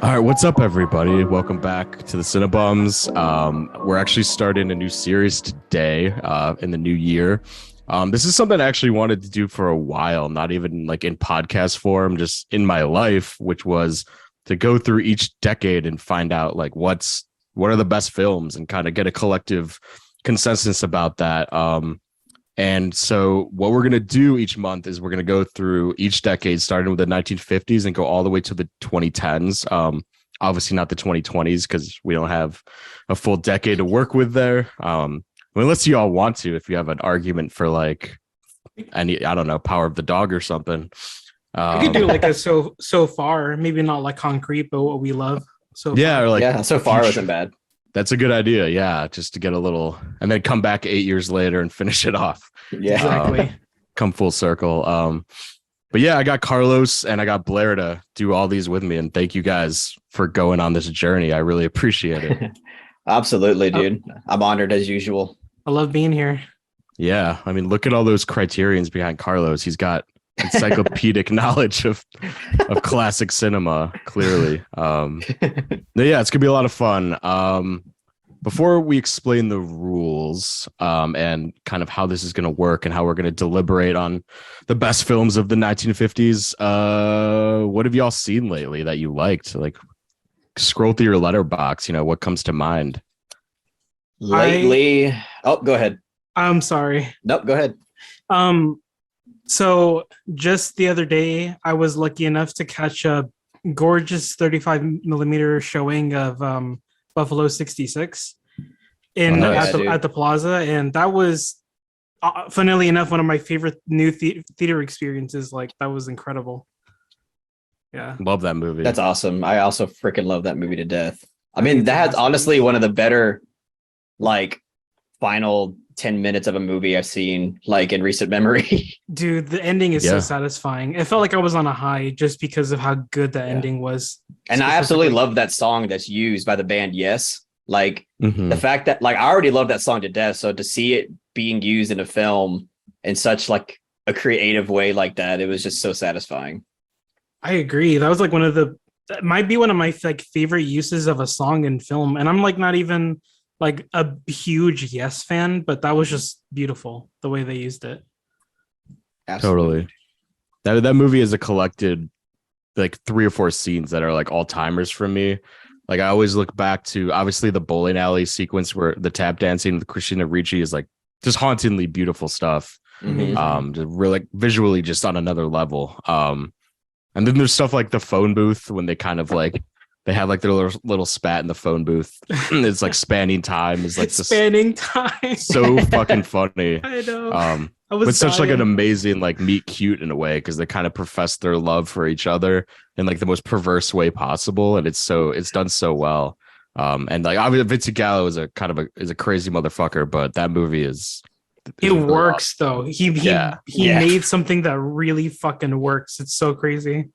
All right, what's up, everybody? Welcome back to the Cinebums. We're actually starting a new series today in the new year. This is something I actually wanted to do for a while, not even like in podcast form, just in my life, which was to go through each decade and find out like what are the best films and kind of get a collective consensus about that. And so what we're going to do each month is we're going to go through each decade, starting with the 1950s and go all the way to the 2010s. Obviously not the 2020s because we don't have a full decade to work with there. Unless you all want to, if you have an argument for like any, I don't know, Power of the Dog or something. We could do like a so far, maybe not like concrete, but what we love. So yeah, far. or like Yeah, so far wasn't bad. That's a good idea. Yeah, just to get a little, and then come back 8 years later and finish it off. Yeah, Exactly. Come full circle. But yeah, I got Carlos and I got Blaire to do all these with me, and thank you guys for going on this journey. I really appreciate it. absolutely, dude. I'm honored as usual. I love being here. Yeah, I mean, look at all those criterions behind Carlos. He's got encyclopedic knowledge of classic cinema, clearly. Yeah, it's gonna be a lot of fun. Before we explain the rules and kind of how this is going to work and how we're going to deliberate on the best films of the 1950s, what have y'all seen lately that you liked? Like, scroll through your letterbox, what comes to mind? Lately, go ahead. I'm sorry. Nope, go ahead. So just the other day, I was lucky enough to catch a gorgeous 35 millimeter showing of Buffalo 66 at the Plaza, and that was funnily enough one of my favorite new theater experiences. Like, that was incredible. Yeah, Love that movie. That's awesome. I also freaking love that movie to death. I mean, that's honestly one of the better like final 10 minutes of a movie I've seen like in recent memory. dude, the ending is so satisfying. It felt like I was on a high just because of how good the ending was. And I absolutely love that song that's used by the band Yes. Like Mhm. the fact that like I already love that song to death, so to see it being used in a film in such like a creative way like that, it was just so satisfying. I agree. That was like that might be one of my like favorite uses of a song in film, and I'm like not even like a huge Yes fan, but that was just beautiful the way they used it. Absolutely. Totally. That movie is a collected like 3 or 4 scenes that are like all timers for me. Like, I always look back to obviously the bowling alley sequence where the tap dancing with Christina Ricci is like just hauntingly beautiful stuff. Mhm. Just really like, visually just on another level. And then there's stuff like the phone booth when they kind of like they have like their little spat in the phone booth. It's like spanning time is like spanning time. So fucking funny. I know. I was with such like an amazing like meet cute in a way, because they kind of profess their love for each other in like the most perverse way possible, and it's done so well. And like obviously Vincent Gallo is a crazy motherfucker, but that movie is it really works awesome. Though. He made something that really fucking works. It's so crazy.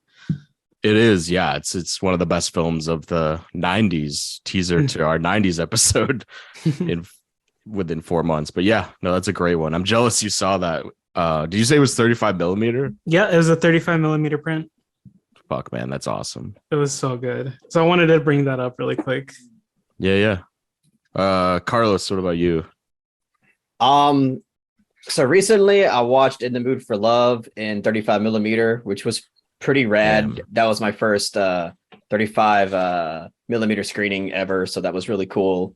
It is, yeah. It's one of the best films of the 90s, teaser to our 90s episode within 4 months. But yeah, no, that's a great one. I'm jealous you saw that. Did you say it was 35 millimeter? Yeah, it was a 35 millimeter print. Fuck, man, that's awesome. It was so good. So I wanted to bring that up really quick. Yeah. Carlos, what about you? So recently I watched In the Mood for Love in 35 millimeter, which was pretty rad. Damn. That was my first 35 millimeter screening ever, so that was really cool.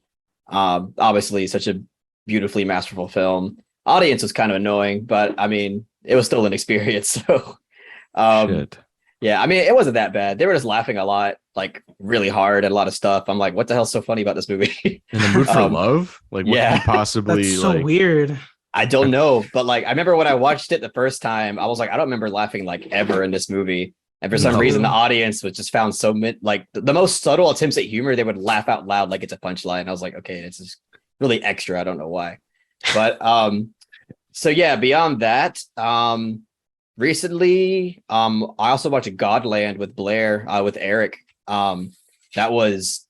Obviously such a beautifully masterful film. Audience was kind of annoying, but I mean it was still an experience. So yeah, I mean it wasn't that bad. They were just laughing a lot, like really hard at a lot of stuff. I'm like, what the hell's so funny about this movie? In the Mood for Love? Like, what could possibly that's so weird. I don't know, but like I remember when I watched it the first time, I was like, I don't remember laughing like ever in this movie. And for some reason, the audience was just found so like the most subtle attempts at humor, they would laugh out loud like it's a punchline. I was like, okay, it's just really extra. I don't know why, but so yeah. Beyond that, recently, I also watched Godland with Blaire with Eric. That was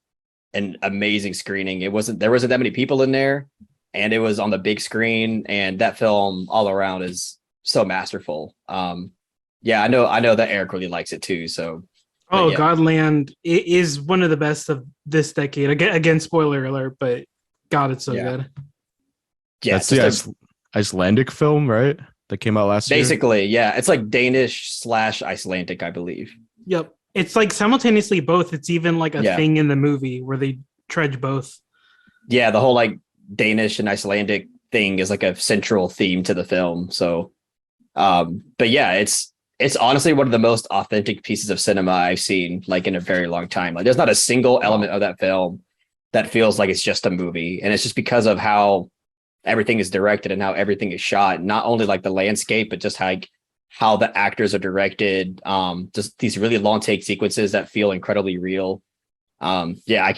an amazing screening. There wasn't that many people in there. And it was on the big screen, and that film all around is so masterful. Yeah, I know that Eric really likes it too. So Oh, yeah. Godland is one of the best of this decade. Again, spoiler alert, but God, it's so good. Yeah, That's the Icelandic film, right? That came out last year. Basically, yeah. It's like Danish / Icelandic, I believe. Yep. It's like simultaneously both. It's even like a thing in the movie where they trudge both. Yeah, the whole like Danish and Icelandic thing is like a central theme to the film. So, but yeah, it's honestly one of the most authentic pieces of cinema I've seen like in a very long time. Like, there's not a single element of that film that feels like it's just a movie, and it's just because of how everything is directed and how everything is shot. Not only like the landscape, but just like how the actors are directed. Just these really long take sequences that feel incredibly real. Yeah, I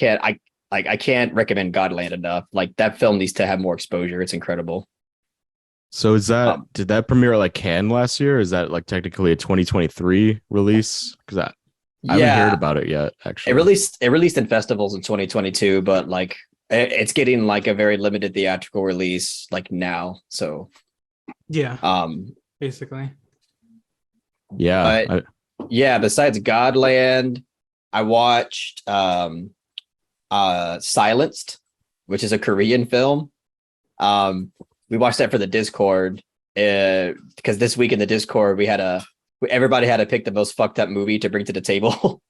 can't recommend Godland enough. Like, that film needs to have more exposure. It's incredible. So is that did that premiere like Cannes last year? Or is that like technically a 2023 release? Because I haven't heard about it yet. Actually, it released in festivals in 2022, but like it's getting like a very limited theatrical release like now. So basically, yeah. But besides Godland, I watched Silenced, which is a Korean film. We watched that for the Discord because this week in the Discord everybody had to pick the most fucked up movie to bring to the table.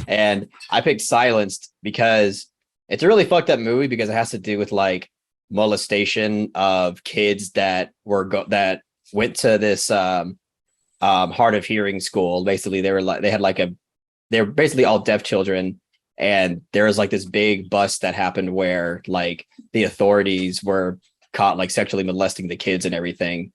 And I picked Silenced because it's a really fucked up movie because it has to do with like molestation of kids that went to this hard of hearing school. Basically, they were basically all deaf children. And there was like this big bust that happened where like the authorities were caught like sexually molesting the kids and everything.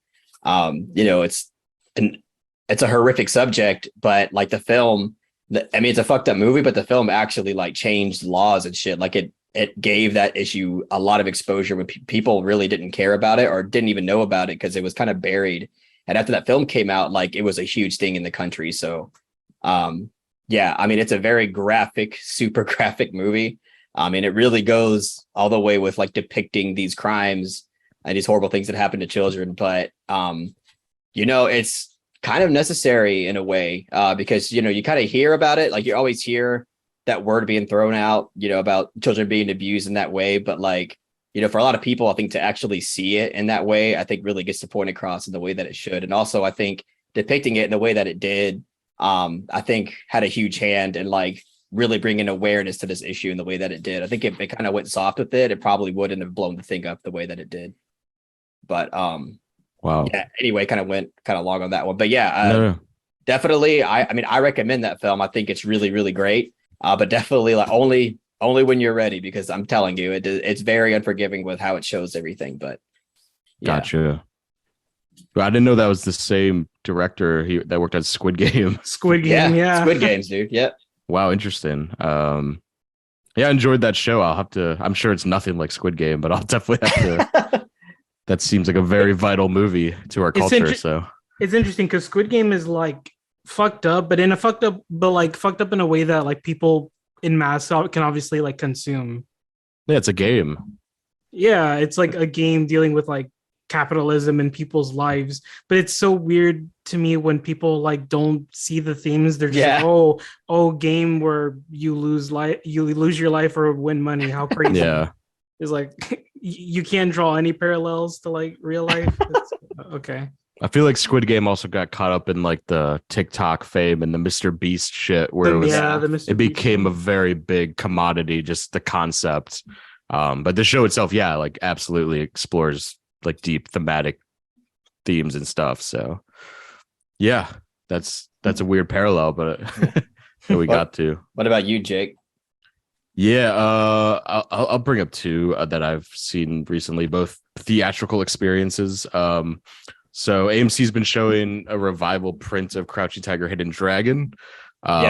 It's a horrific subject, but like the film, it's a fucked up movie, but the film actually like changed laws and shit. Like it gave that issue a lot of exposure when people really didn't care about it or didn't even know about it because it was kind of buried. And after that film came out, like it was a huge thing in the country. So, it's a very graphic, super graphic movie. It really goes all the way with like depicting these crimes and these horrible things that happen to children. But, it's kind of necessary in a way because, you kind of hear about it. Like, you always hear that word being thrown out, about children being abused in that way. But like, for a lot of people, I think to actually see it in that way, I think really gets the point across in the way that it should. And also, I think depicting it in the way that it did, I think had a huge hand in like really bringing awareness to this issue in the way that it did. I think if it kind of went soft with it, it probably wouldn't have blown the thing up the way that it did. But wow. Yeah. Anyway, kind of went kind of long on that one. But yeah, definitely. I recommend that film. I think it's really, really great. But definitely like only when you're ready, because I'm telling you, it's very unforgiving with how it shows everything. But yeah. Gotcha. I didn't know that was the same director that worked on Squid Game. Squid Games, dude. Yeah. Wow, interesting. I enjoyed that show. I'm sure it's nothing like Squid Game, but I'll definitely have to. That seems like a very vital movie to our culture. So it's interesting because Squid Game is like fucked up, but fucked up in a way that like people in mass can obviously like consume. Yeah, it's a game. Yeah, it's like a game dealing with like capitalism in people's lives, but it's so weird to me when people like don't see the themes. They're just like, game where you lose your life or win money. How crazy. Yeah, it's like you can't draw any parallels to like real life. Okay. I feel like Squid Game also got caught up in like the TikTok fame and the Mr. Beast shit where it became a very big commodity, just the concept. But the show itself, like absolutely explores like deep thematic themes and stuff. So yeah, that's a weird parallel, but that we got to. What about you, Jake? Yeah, I'll bring up two that I've seen recently, both theatrical experiences. So AMC's been showing a revival print of Crouching Tiger, Hidden Dragon,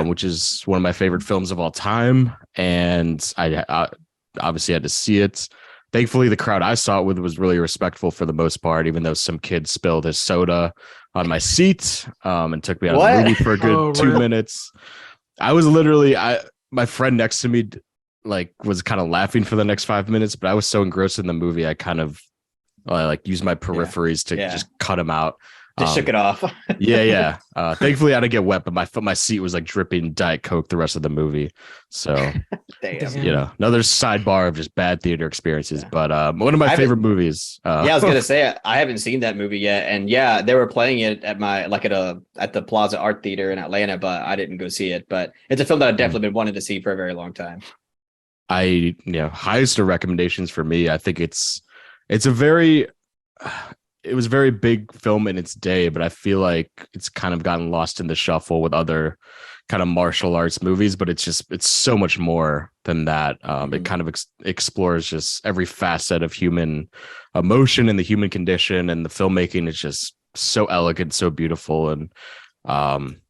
which is one of my favorite films of all time, and I obviously had to see it. Thankfully, the crowd I saw it with was really respectful for the most part, even though some kid spilled his soda on my seat and took me out of the movie for a good 2 minutes. I was literally, my friend next to me like was kind of laughing for the next 5 minutes, but I was so engrossed in the movie, I kind of like used my peripheries to just cut him out. Just shook it off. Yeah. Thankfully, I didn't get wet, but my seat was like dripping Diet Coke the rest of the movie. So, Damn. another sidebar of just bad theater experiences. Yeah. But one of my favorite movies. I was gonna say I haven't seen that movie yet, and yeah, they were playing it at the Plaza Art Theater in Atlanta, but I didn't go see it. But it's a film that I've definitely been wanting to see for a very long time. Highest of recommendations for me. I think it was a very big film in its day, but I feel like it's kind of gotten lost in the shuffle with other kind of martial arts movies, but it's so much more than that. It kind of explores just every facet of human emotion and the human condition, and the filmmaking is just so elegant, so beautiful. And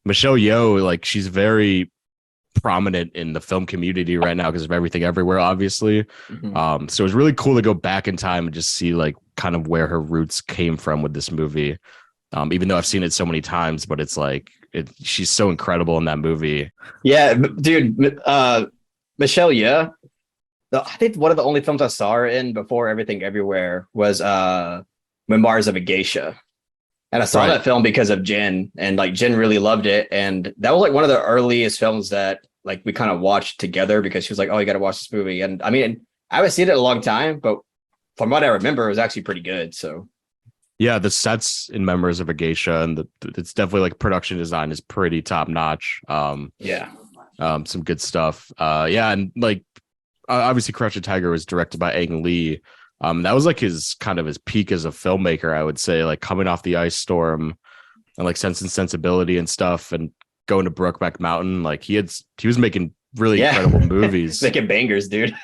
Michelle Yeoh, like, she's very prominent in the film community right now because of Everything Everywhere, obviously. So it's really cool to go back in time and just see like kind of where her roots came from with this movie. Even though I've seen it so many times, but it's like she's so incredible in that movie. Yeah, dude. Michelle Yeoh. I think one of the only films I saw her in before Everything Everywhere was Memoirs of a Geisha. And I saw that film because of Jen, and like Jen really loved it. And that was like one of the earliest films that like we kind of watched together because she was like, "Oh, you got to watch this movie." And I mean, I haven't seen it in a long time, but from what I remember, it was actually pretty good. So yeah, the sets in Memoirs of a Geisha, and it's definitely like production design is pretty top notch. Some good stuff. And like obviously Crouching Tiger was directed by Ang Lee. That was like his peak as a filmmaker, I would say, like coming off The Ice Storm and like Sense and Sensibility and stuff, and going to Brokeback Mountain. Like he was making really incredible movies, making bangers, dude.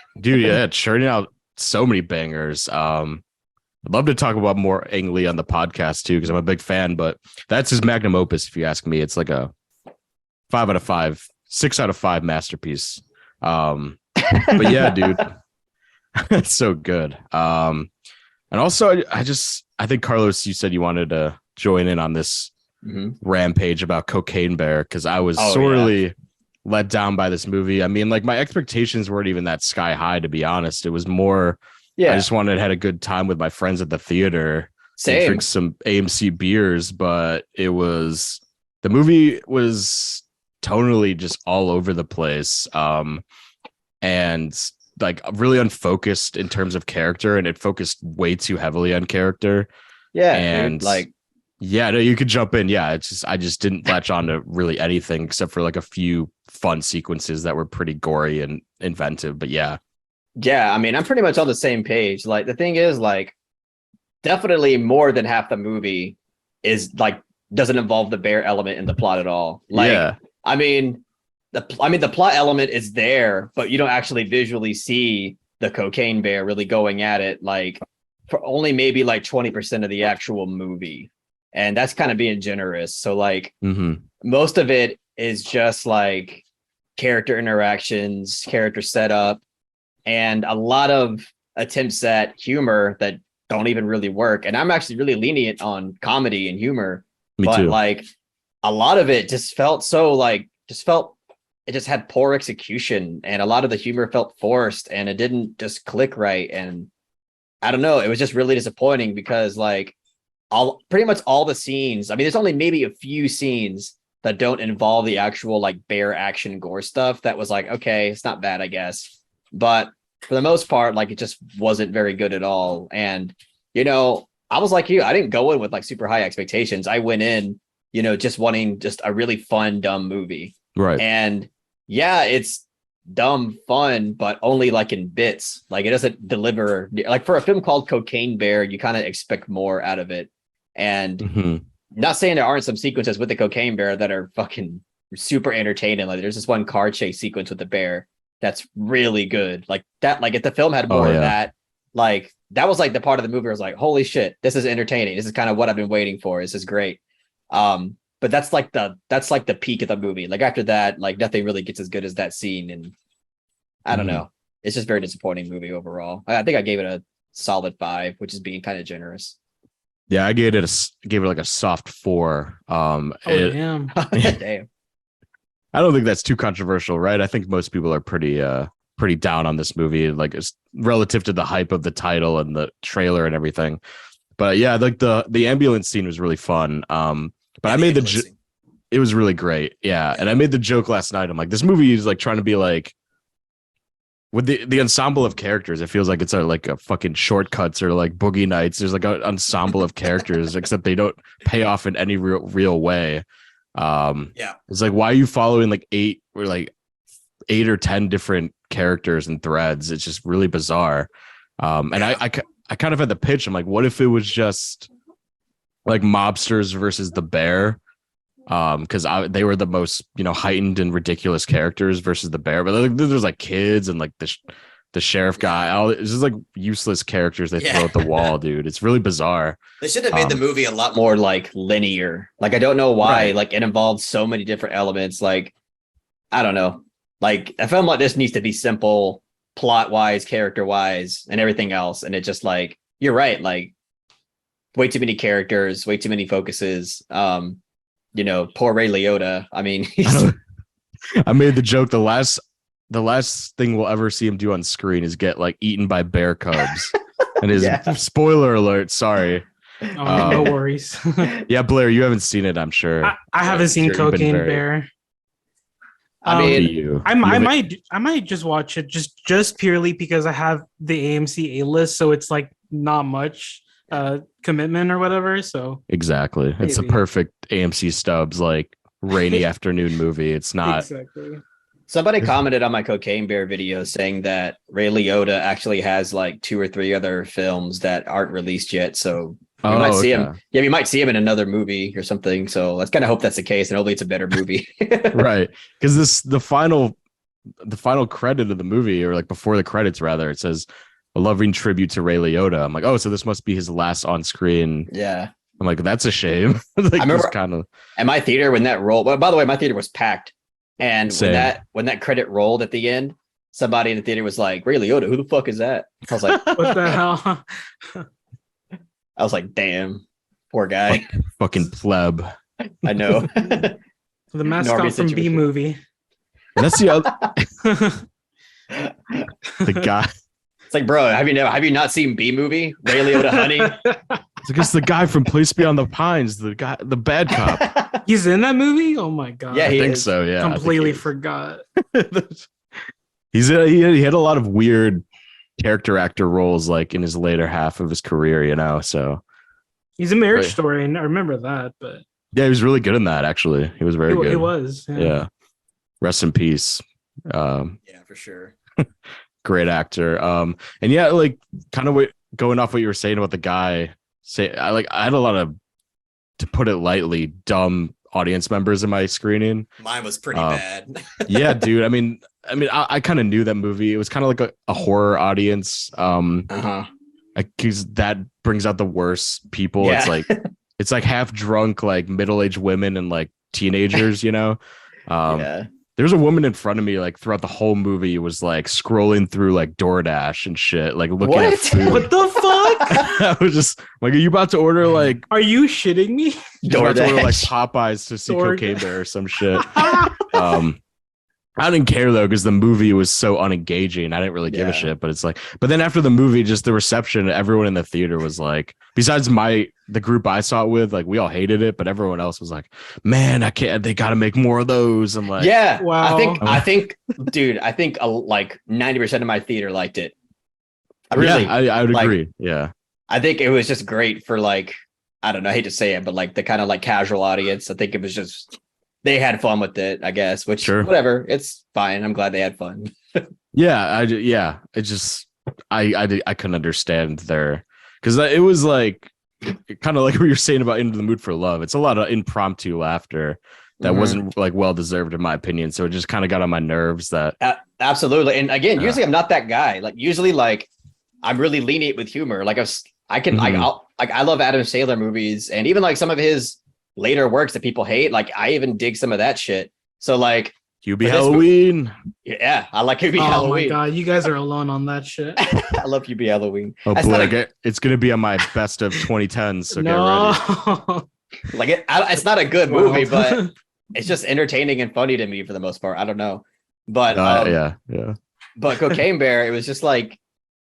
Churning out so many bangers. I'd love to talk about more Ang Lee on the podcast too, because I'm a big fan, but that's his magnum opus, if you ask me. It's like a 5 out of 5, 6 out of 5 masterpiece. But yeah, dude. It's so good. And also I think, Carlos, you said you wanted to join in on this rampage about Cocaine Bear, because I was sorely let down by this movie. I mean, like, my expectations weren't even that sky high, to be honest. It was more I just wanted to have a good time with my friends at the theater. Same. Drink some AMC beers, but the movie was tonally just all over the place. And like really unfocused in terms of character, and it focused way too heavily on character. And dude, like, no, you could jump in. I just didn't latch on to really anything except for like a few fun sequences that were pretty gory and inventive. But yeah, I mean, I'm pretty much on the same page. Like, the thing is, like, definitely more than half the movie is like doesn't involve the bear element in the plot at all. Like, I mean, the plot element is there, but you don't actually visually see the cocaine bear really going at it, like, for only maybe like 20% of the actual movie. And that's kind of being generous. So like most of it is just like character interactions, character setup, and a lot of attempts at humor that don't even really work. And I'm actually really lenient on comedy and humor. Me but too. Like, a lot of it just felt it just had poor execution, and a lot of the humor felt forced, and it didn't just click right. And I don't know, it was just really disappointing because like pretty much all the scenes, I mean, there's only maybe a few scenes that don't involve the actual like bear action gore stuff that was like, okay, it's not bad, I guess. But for the most part, like, it just wasn't very good at all. And, I was like you, I didn't go in with like super high expectations. I went in, just wanting just a really fun, dumb movie. Right. And it's dumb fun, but only like in bits. Like, it doesn't deliver. Like, for a film called Cocaine Bear, you kind of expect more out of it. And not saying there aren't some sequences with the cocaine bear that are fucking super entertaining. Like, there's this one car chase sequence with the bear that's really good. Like that, like, if the film had more of that, like, that was like the part of the movie where I was like, holy shit, this is entertaining. This is kind of what I've been waiting for. This is great. But that's like the peak of the movie. Like, after that, like, nothing really gets as good as that scene. And I don't know. It's just a very disappointing movie overall. I think I gave it a solid 5, which is being kind of generous. Yeah, I gave it like a soft 4. Damn. Damn. I don't think that's too controversial, right? I think most people are pretty down on this movie, like, it's relative to the hype of the title and the trailer and everything. But yeah, like the ambulance scene was really fun. But I made it was really great. Yeah. And I made the joke last night. I'm like, this movie is like trying to be like with the ensemble of characters. It feels like it's like a fucking Shortcuts or like Boogie Nights. There's like an ensemble of characters, except they don't pay off in any real way. It's like, why are you following like 8 or 10 different characters and threads? It's just really bizarre. And I kind of had the pitch. I'm like, what if it was just like mobsters versus the bear? Because they were the most heightened and ridiculous characters versus the bear, but there's like kids and like the sheriff guy. It's just like useless characters they throw at the wall, dude. It's really bizarre. They should have made the movie a lot more like linear. Like I don't know why. Right. Like it involved so many different elements. Like I don't know. Like a film like this needs to be simple, plot wise, character wise, and everything else. And it just like you're right. Like way too many characters, way too many focuses. Poor Ray Liotta. I mean, I made the joke. The last thing we'll ever see him do on screen is get like eaten by bear cubs. And his spoiler alert. Sorry. No worries. Yeah, Blair, you haven't seen it, I'm sure. I haven't seen Cocaine Bear. I mean, I might just watch it just purely because I have the AMC A-list, so it's like not much commitment or whatever. So exactly, maybe. It's a perfect AMC Stubs like rainy afternoon movie. It's not exactly. Somebody commented on my Cocaine Bear video saying that Ray Liotta actually has like 2 or 3 other films that aren't released yet. So you might see him. Yeah, we might see him in another movie or something. So let's kind of hope that's the case, and hopefully it's a better movie. Right, because the final credit of the movie, or like before the credits rather, it says a loving tribute to Ray Liotta. I'm like, oh, so this must be his last on screen. Yeah. I'm like, that's a shame. Like, I remember at my theater when that rolled. Well, by the way, my theater was packed. And when that credit rolled at the end, somebody in the theater was like, Ray Liotta, who the fuck is that? I was like, what the hell? I was like, damn, poor guy. Fucking pleb. I know. The mascot from B movie. That's the other the guy. It's like, bro, have you not seen B movie? Ray Liotta Honey? It's like it's the guy from Place Beyond the Pines, the bad cop. He's in that movie? Oh my god. Yeah, I think so. Yeah. Completely forgot. He had a lot of weird character actor roles like in his later half of his career, so he's a Marriage Story, and I remember that, but yeah, he was really good in that actually. He was very good. He was. Yeah. Rest in peace. Yeah, for sure. Great actor. And yeah, like kind of going off what you were saying about the guy. I had a lot of, to put it lightly, dumb audience members in my screening. Mine was pretty bad. Yeah, dude. I mean, I kind of knew that movie. It was kind of like a horror audience. Because that brings out the worst people. Yeah. It's like half drunk, like middle-aged women and like teenagers. Yeah. There's a woman in front of me, like throughout the whole movie, was like scrolling through like DoorDash and shit, like looking at food. What the fuck? I was just like, are you about to order like? Are you shitting me? You're about to order like Popeyes to see Cocaine Bear or some shit. I didn't care though, because the movie was so unengaging. I didn't really give a shit. But it's like, but then after the movie, just the reception, everyone in the theater was like, besides the group I saw it with, like we all hated it, but everyone else was like, man, I can't. They got to make more of those. I'm like, yeah, wow. I think, dude, like 90% of my theater liked it. I would agree. Yeah, I think it was just great for like, I don't know, I hate to say it, but like the kind of like casual audience. I think it was just. They had fun with it, I guess, which whatever. It's fine. I'm glad they had fun. I couldn't understand there, because it was like kind of like what you're saying about Into the Mood for Love. It's a lot of impromptu laughter that wasn't like well deserved in my opinion. So it just kind of got on my nerves. That absolutely. And again, usually I'm not that guy. Like usually, like I'm really lenient with humor. Like I love Adam Sandler movies, and even like some of his later works that people hate, like I even dig some of that shit. So like Hubie Halloween. Yeah, I like Hubie Halloween. Oh my god, you guys are alone on that shit. I love Hubie Halloween. Oh boy, it's gonna be on my best of 2010s. So get ready. Like it's not a good movie, but it's just entertaining and funny to me for the most part. I don't know, but yeah. But Cocaine Bear, it was just like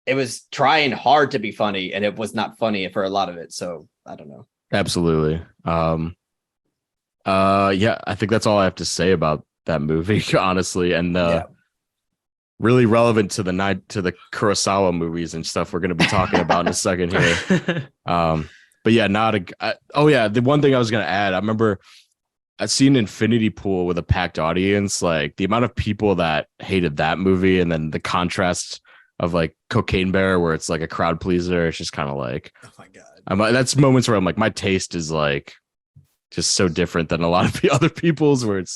it was trying hard to be funny, and it was not funny for a lot of it. So I don't know. Absolutely. Yeah, I think that's all I have to say about that movie, honestly. And really relevant to the Kurosawa movies and stuff we're going to be talking about in a second here. But yeah, the one thing I was going to add, I remember I'd seen Infinity Pool with a packed audience, like the amount of people that hated that movie, and then the contrast of like Cocaine Bear, where it's like a crowd pleaser. It's just kind of like, oh my God, that's moments where I'm like, my taste is like just so different than a lot of the other people's, where it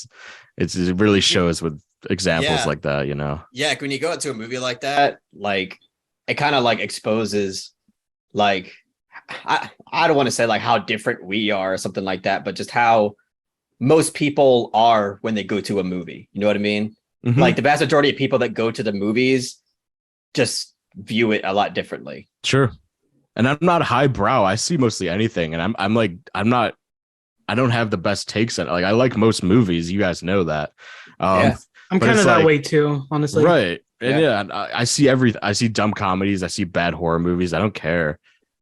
really shows with examples like that, you know? Yeah, when you go into a movie like that, like it kind of like exposes, like I don't want to say like how different we are or something like that, but just how most people are when they go to a movie. You know what I mean? Mm-hmm. Like the vast majority of people that go to the movies just view it a lot differently. Sure. And I'm not highbrow. I see mostly anything, and I don't have the best takes on it. Like I like most movies. You guys know that. I'm kind of that way too, honestly. Right. And yeah, I see dumb comedies. I see bad horror movies. I don't care.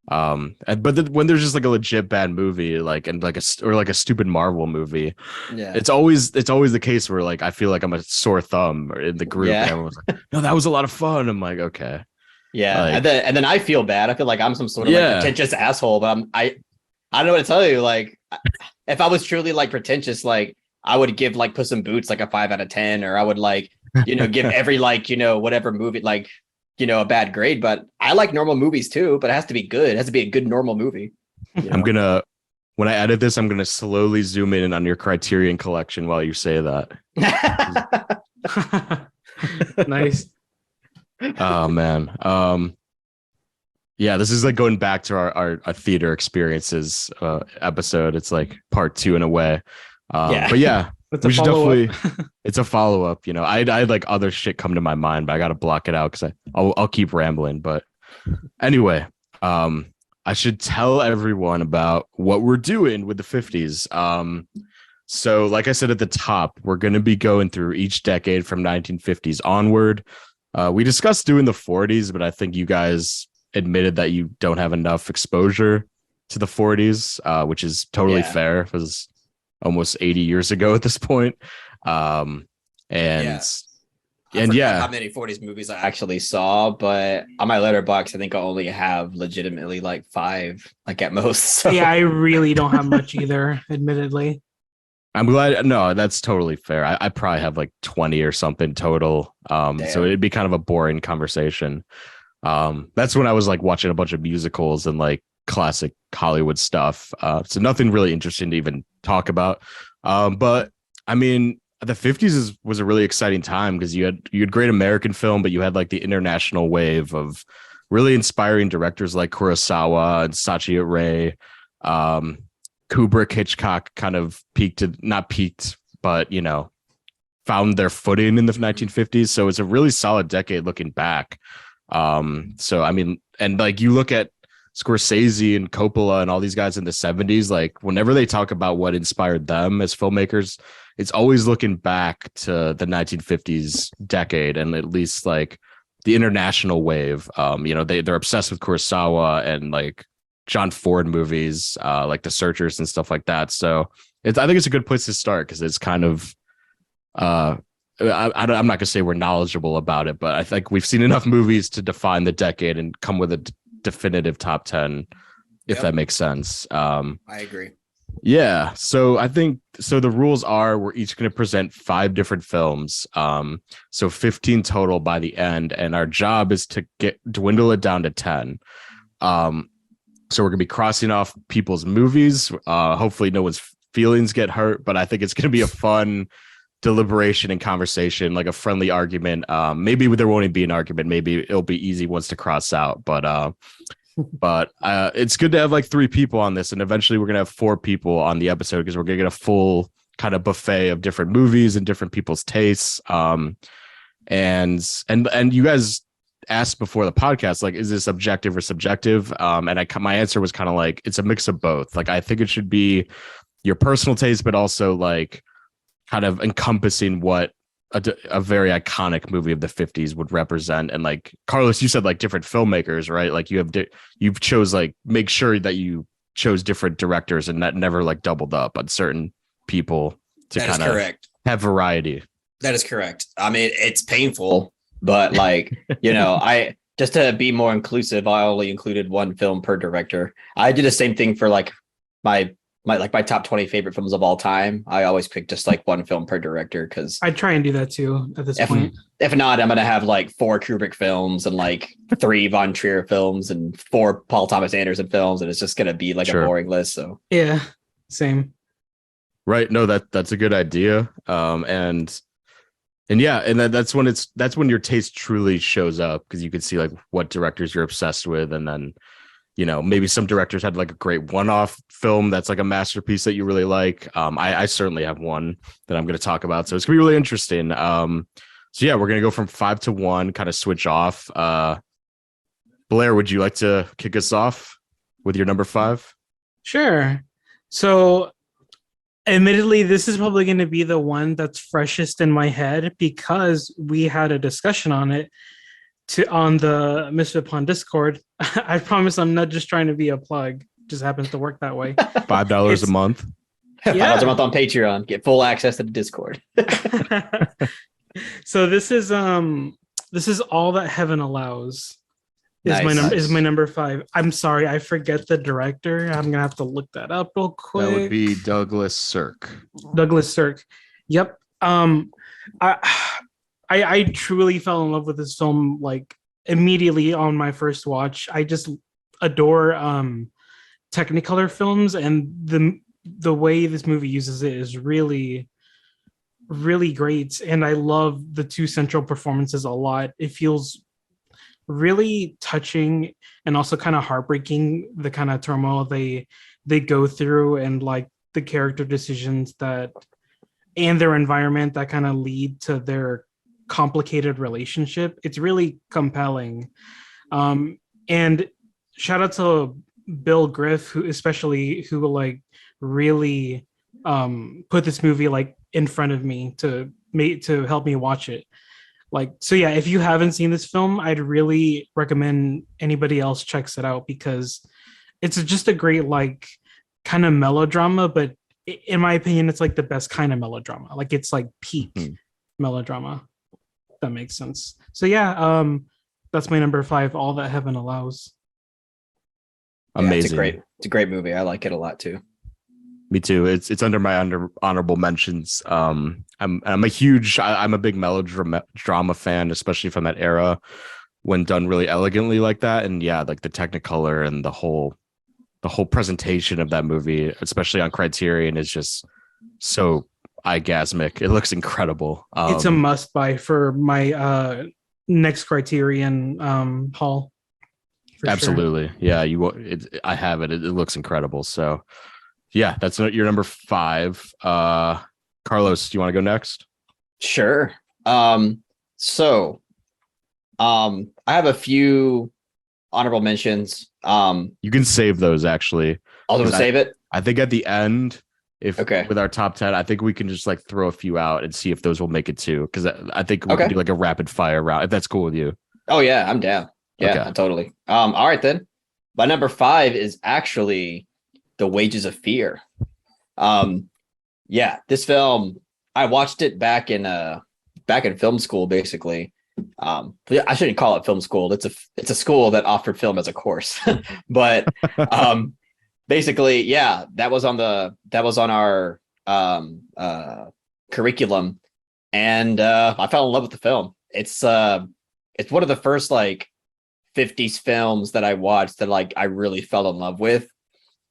But when there's just like a legit bad movie, like a stupid Marvel movie, it's always the case where like I feel like I'm a sore thumb in the group. And everyone's like, no, that was a lot of fun. I'm like, okay. Yeah. Like, and then I feel bad. I feel like I'm some sort of like pretentious asshole, but I don't know what to tell you. Like if I was truly like pretentious, like I would give like Puss in Boots like a 5 out of 10, or I would like, give every like, whatever movie, like, a bad grade. But I like normal movies too, but it has to be good. It has to be a good normal movie. When I edit this, I'm going to slowly zoom in on your Criterion collection while you say that. Nice. Oh man. Yeah, this is like going back to our theater experiences episode. It's like part 2 in a way. But yeah, we should definitely. It's a follow up. I had like other shit come to my mind, but I got to block it out because I'll keep rambling. But anyway, I should tell everyone about what we're doing with the 50s. So like I said at the top, we're going to be going through each decade from 1950s onward. We discussed doing the 40s, but I think you guys admitted that you don't have enough exposure to the 40s, which is totally fair. It was almost 80 years ago at this point. How many 40s movies I actually saw, but on my Letterboxd, I think I only have legitimately like 5, like at most. So. Yeah, I really don't have much either, admittedly. I'm glad. No, that's totally fair. I probably have like 20 or something total. So it'd be kind of a boring conversation. That's when I was like watching a bunch of musicals and like classic Hollywood stuff. So nothing really interesting to even talk about. But I mean, the 50s was a really exciting time because you had great American film, but you had like the international wave of really inspiring directors like Kurosawa and Sachi Ray. Kubrick, Hitchcock kind of found their footing in the 1950s. So it's a really solid decade looking back. So I mean, and like you look at Scorsese and Coppola and all these guys in the 70s, like whenever they talk about what inspired them as filmmakers, it's always looking back to the 1950s decade and at least like the international wave. They're obsessed with Kurosawa and like John Ford movies, like The Searchers and stuff like that. So I think it's a good place to start because it's kind of I'm not gonna say we're knowledgeable about it, but I think we've seen enough movies to define the decade and come with a definitive top 10, if that makes sense. I agree. Yeah. So I think the rules are we're each going to present 5 different films. So 15 total by the end, and our job is to dwindle it down to 10. So we're gonna be crossing off people's movies. Hopefully no one's feelings get hurt, but I think it's gonna be a fun deliberation and conversation, like a friendly argument. Maybe there won't even be an argument. Maybe it'll be easy ones to cross out. But it's good to have like 3 people on this, and eventually we're gonna have 4 people on the episode because we're gonna get a full kind of buffet of different movies and different people's tastes. And you guys asked before the podcast, like, is this objective or subjective? And my answer was kind of like it's a mix of both. Like I think it should be your personal taste, but also like kind of encompassing what a very iconic movie of the 50s would represent. And like Carlos, you said like different filmmakers, right? Like you've chose like make sure that you chose different directors and that never like doubled up on certain people to kind of have variety. That is correct. I mean, it's painful, but like, I just to be more inclusive, I only included one film per director. I did the same thing for like my top 20 favorite films of all time. I always pick just like one film per director because I try and do that too at this point. If not, I'm gonna have like 4 Kubrick films and like 3 Von Trier films and 4 Paul Thomas Anderson films, and it's just gonna be like a boring list. So yeah, same. Right. No, that's a good idea. And that's when your taste truly shows up, because you can see like what directors you're obsessed with, and then maybe some directors had like a great one-off film that's like a masterpiece that you really like. I certainly have one that I'm going to talk about, so it's gonna be really interesting. So yeah, we're gonna go from 5 to 1, kind of switch off. Blaire, would you like to kick us off with your number 5? Sure. So admittedly, this is probably going to be the one that's freshest in my head because we had a discussion on it on the Misfit Pond Discord. I promise I'm not just trying to be a plug. Just happens to work that way. $5 a month. Yeah. $5 a month on Patreon. Get full access to the Discord. So this is All That Heaven Allows. Is my number 5. I'm sorry, I forget the director. I'm gonna have to look that up real quick. That would be Douglas Sirk. Douglas Sirk. Yep. I truly fell in love with this film like immediately on my first watch. I just adore Technicolor films, and the way this movie uses it is really, really great. And I love the 2 central performances a lot. It feels really touching and also kind of heartbreaking, the kind of turmoil they go through, and like the character decisions that and their environment that kind of lead to their complicated relationship. It's really compelling. And shout out to Bill Griff, who like really put this movie like in front of me to help me watch it. Like, so yeah, if you haven't seen this film, I'd really recommend anybody else checks it out, because it's just a great like kind of melodrama, but in my opinion, it's like the best kind of melodrama. Like it's like peak melodrama. If that makes sense. So yeah, that's my number 5, All That Heaven Allows. Amazing. Yeah, it's a great movie. I like it a lot too. Me too. It's under my honorable mentions. I'm a big melodrama fan, especially from that era when done really elegantly like that. And yeah, like the Technicolor and the whole presentation of that movie, especially on Criterion, is just so eye-gasmic. It looks incredible. It's a must buy for my next Criterion haul. Absolutely. Sure. Yeah, I have it. It looks incredible. So yeah, that's your number 5. Carlos, do you want to go next? Sure. I have a few honorable mentions. You can save those actually. I'll save it. I think at the end, with our top 10, I think we can just like throw a few out and see if those will make it too. Because I think we can do like a rapid fire round if that's cool with you. Oh yeah, I'm down. Yeah, totally. All right then. My number 5 is actually The Wages of Fear. This film, I watched it back in film school, basically. I shouldn't call it film school. It's a school that offered film as a course. But basically, yeah, that was on our curriculum, and I fell in love with the film. It's one of the first like 50s films that I watched that like I really fell in love with.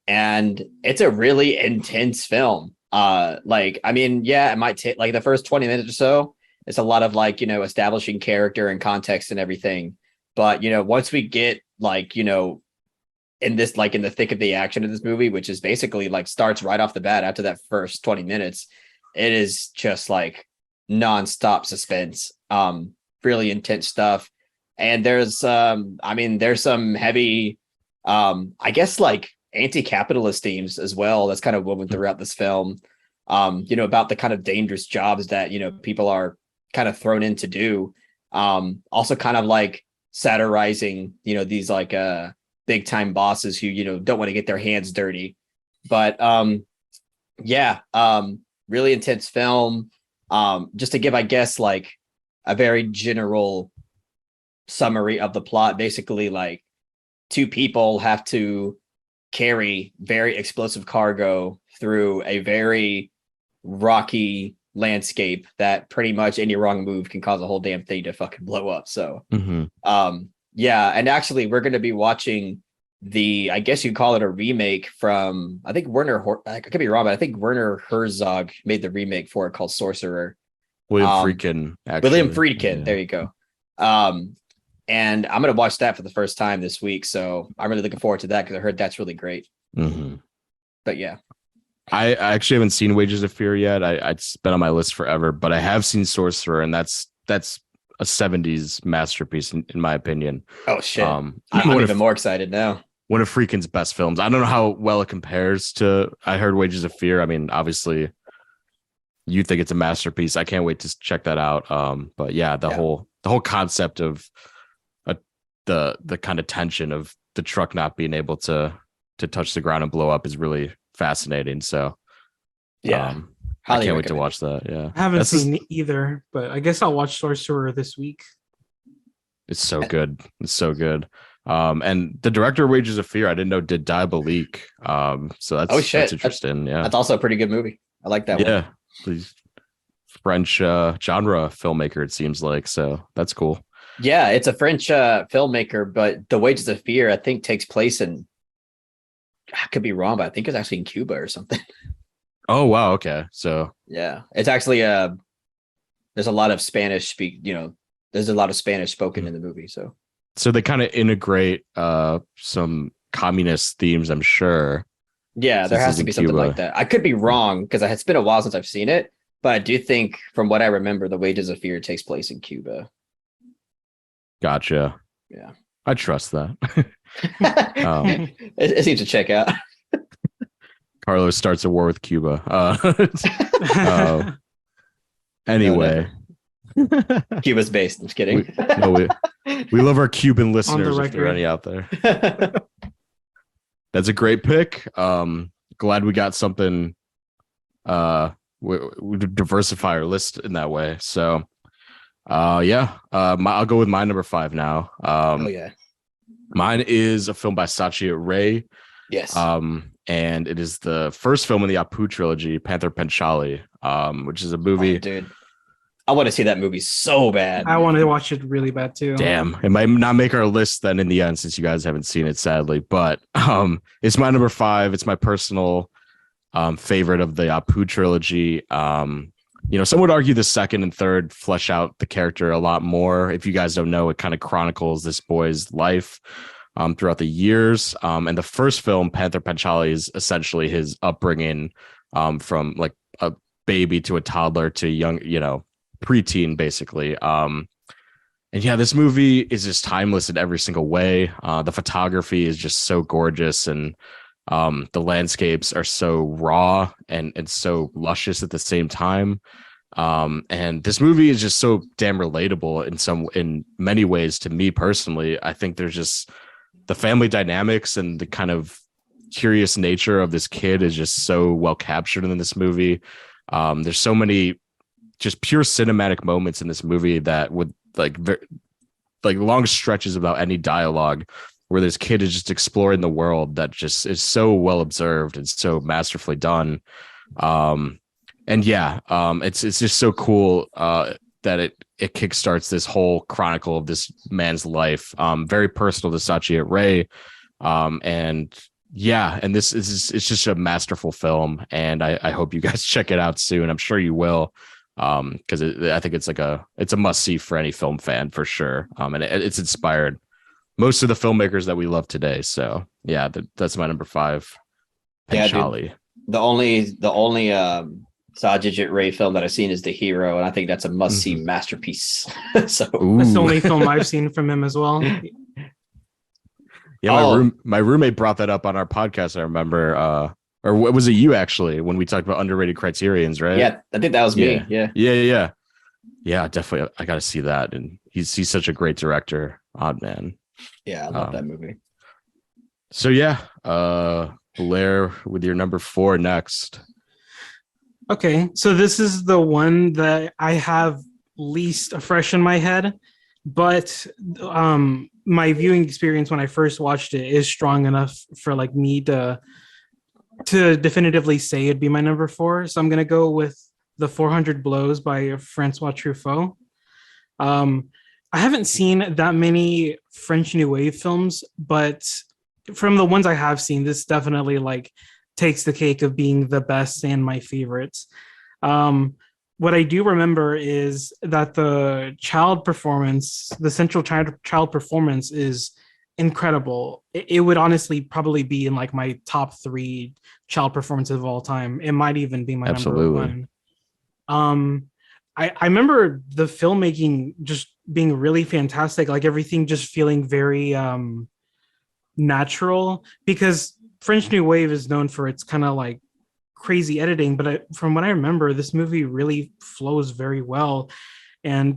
And it's a really intense film. It might take like the first 20 minutes or so. It's a lot of like, establishing character and context and everything. But, once we get like, in this, like in the thick of the action of this movie, which is basically like starts right off the bat after that first 20 minutes, it is just like nonstop suspense. Really intense stuff. And there's some heavy, I guess like anti-capitalist themes as well that's kind of woven throughout this film, about the kind of dangerous jobs that people are kind of thrown in to do. Also kind of like satirizing, these like big time bosses who, don't want to get their hands dirty. But really intense film. Just to give, I guess, like a very general summary of the plot, basically like two people have to carry very explosive cargo through a very rocky landscape that pretty much any wrong move can cause a whole damn thing to fucking blow up. So and actually we're going to be watching I guess you call it a remake from, I think I could be wrong, but I think Werner Herzog made the remake for it called Sorcerer. William Friedkin. Yeah. There you go. And I'm going to watch that for the first time this week. So I'm really looking forward to that because I heard that's really great. But yeah. I actually haven't seen Wages of Fear yet. It's been on my list forever, but I have seen Sorcerer, and that's a 70s masterpiece in my opinion. Oh shit. I'm even more excited now. One of Friedkin's best films. I don't know how well it compares to I heard Wages of Fear. I mean, obviously you think it's a masterpiece. I can't wait to check that out. But yeah, the whole concept of the kind of tension of the truck not being able to touch the ground and blow up is really fascinating. So I can't wait to watch that. Yeah, I haven't seen either, but I guess I'll watch Sorcerer this week. It's so good. It's so good. And the director of Wages of Fear, I didn't know did Diabolique. So that's interesting. Yeah, that's also a pretty good movie. I like that one. Yeah, please. French genre filmmaker, it seems like. So that's cool. Yeah, it's a French filmmaker, but the Wages of Fear, I think, takes place in, I could be wrong, but I think it's actually in Cuba or something. Oh, wow. Okay. So yeah, it's actually there's a lot of Spanish there's a lot of Spanish spoken in the movie. So they kind of integrate some communist themes, I'm sure. Yeah, there has to be something like that. I could be wrong because it's been a while since I've seen it, but I do think from what I remember, the Wages of Fear takes place in Cuba. Gotcha. Yeah. I trust that. It seems to check out. Carlos starts a war with Cuba. Anyway. Cuba's based. I'm just kidding. We love our Cuban listeners if there are any out there. That's a great pick. Glad we got something. We diversify our list in that way. So, I'll go with my number 5 now. Mine is a film by Satyajit Ray. Yes. And it is the first film in the Apu trilogy, Panther Panchali, which is a movie. Oh, dude, I want to see that movie so bad. I want to watch it really bad too. Damn, it might not make our list then in the end since you guys haven't seen it, sadly. But it's my number 5. It's my personal favorite of the Apu trilogy. Some would argue the second and third flesh out the character a lot more. If you guys don't know, it kind of chronicles this boy's life throughout the years. And the first film, Panther Panchali, is essentially his upbringing from like a baby to a toddler to young, preteen, basically. And yeah, this movie is just timeless in every single way. The photography is just so gorgeous, and the landscapes are so raw and so luscious at the same time. And this movie is just so damn relatable in many ways to me personally. I think there's just the family dynamics and the kind of curious nature of this kid is just so well captured in this movie. There's so many just pure cinematic moments in this movie that would like long stretches without any dialogue, where this kid is just exploring the world that just is so well observed and so masterfully done. It's just so cool that it kickstarts this whole chronicle of this man's life. Very personal to Satyajit Ray. And this it's just a masterful film, and I hope you guys check it out soon. I'm sure you will. Because I think it's a must see for any film fan for sure. And it's inspired most of the filmmakers that we love today. So yeah, that's my number 5. Panchali. Yeah, the only Satyajit Ray film that I've seen is The Hero, and I think that's a must see masterpiece. So that's the only film I've seen from him as well. Yeah, my roommate brought that up on our podcast. I remember. Or what was it, you actually, when we talked about underrated criterions, right? Yeah, I think that was me. Yeah. Yeah, definitely. I got to see that. And he's such a great director. Odd Man. Yeah, I love that movie. So yeah, Blaire, with your number 4 next. Okay, so this is the one that I have least fresh in my head, but my viewing experience when I first watched it is strong enough for like me to definitively say it'd be my number 4. So I'm gonna go with The 400 Blows by Francois Truffaut. I haven't seen that many French New Wave films, but from the ones I have seen, this definitely like takes the cake of being the best and my favorites. What I do remember is that the child performance, the central child performance, is incredible. It would honestly probably be in like my top 3 child performances of all time. It might even be my Absolutely. number 1. I remember the filmmaking just being really fantastic, like everything just feeling very natural, because French New Wave is known for its kind of like crazy editing, but from what I remember, this movie really flows very well. And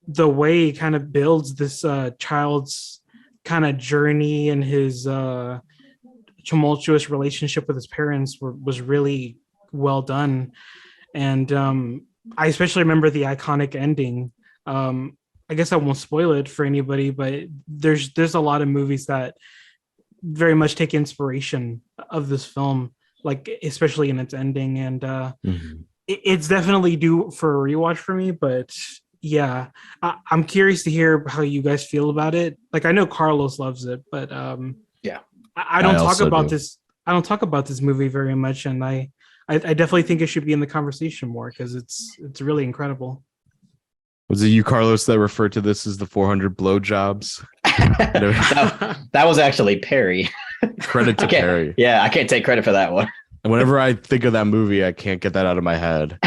the way it kind of builds this child's kind of journey and his tumultuous relationship with his parents was really well done. And I especially remember the iconic ending. I guess I won't spoil it for anybody, but there's a lot of movies that very much take inspiration of this film, like especially in its ending. And it's definitely due for a rewatch for me. But yeah, I'm curious to hear how you guys feel about it. Like I know Carlos loves it, but yeah, I don't talk about this. I don't talk about this movie very much, and I definitely think it should be in the conversation more because it's really incredible. Was it you, Carlos, that referred to this as the 400 blowjobs? that was actually Perry. Credit to Perry. Yeah, I can't take credit for that one. And whenever I think of that movie, I can't get that out of my head.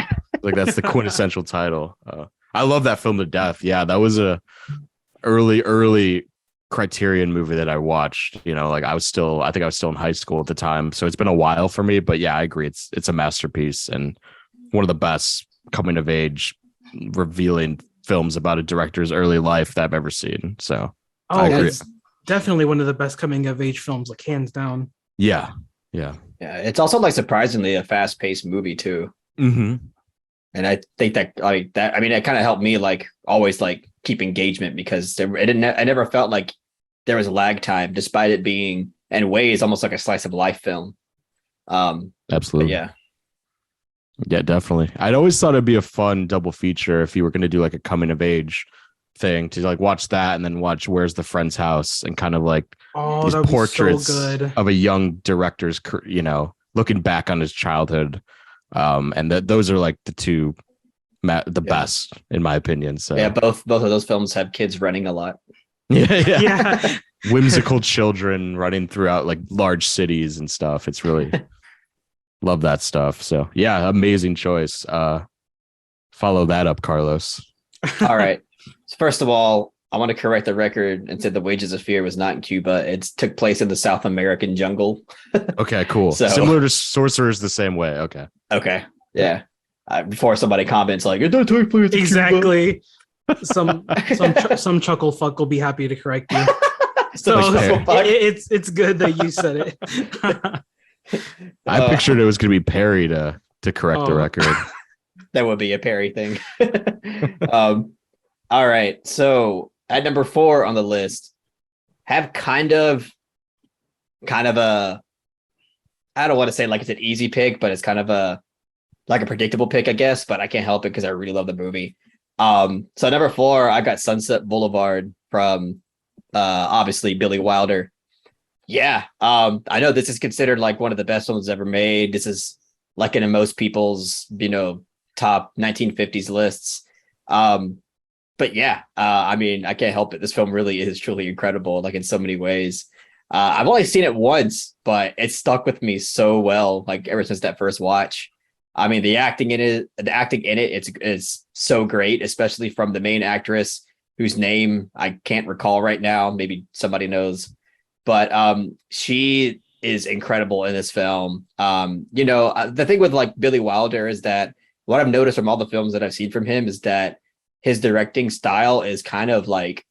Like that's the quintessential title. I love that film to death. Yeah, that was a early Criterion movie that I watched. You know, like I think I was still in high school at the time, so it's been a while for me. But yeah, I agree. It's a masterpiece and one of the best coming of age, revealing films about a director's early life that I've ever seen. So I agree. It's definitely one of the best coming of age films, like hands down. Yeah. It's also like surprisingly a fast paced movie too. Mm-hmm. And I think that it kind of helped me like always like keep engagement because I never felt like there was a lag time, despite it being in ways almost like a slice of life film. Absolutely. Yeah, definitely. I'd always thought it'd be a fun double feature if you were going to do like a coming of age thing, to like watch that and then watch Where's the Friend's House, and kind of like these portraits of a young director's, you know, looking back on his childhood. And those are like the two best in my opinion. So yeah, both of those films have kids running a lot. Yeah. Whimsical children running throughout like large cities and stuff. It's really love that stuff. So yeah, amazing choice. Follow that up, Carlos. All right. So first of all, I want to correct the record and say The Wages of Fear was not in Cuba. It took place in the South American jungle. Okay, cool. So, similar to Sorcerer's the same way. Okay. Yeah. Before somebody comments like, it don't take place in exactly. Cuba. some chuckle fuck will be happy to correct you. So it's good that you said it. I pictured it was going to be Perry to correct the record. That would be a Perry thing. All right. So at number 4 on the list, have kind of a, I don't want to say like it's an easy pick, but it's kind of a predictable pick, I guess, but I can't help it because I really love the movie. So number 4, I got Sunset Boulevard from obviously Billy Wilder. Yeah. I know this is considered like one of the best films ever made. This is like in most people's, top 1950s lists. But yeah, I can't help it. This film really is truly incredible, like in so many ways. I've only seen it once, but it stuck with me so well, like ever since that first watch. The acting in it, it's so great, especially from the main actress, whose name I can't recall right now. Maybe somebody knows, but she is incredible in this film. The thing with like Billy Wilder is that what I've noticed from all the films that I've seen from him is that his directing style is kind of like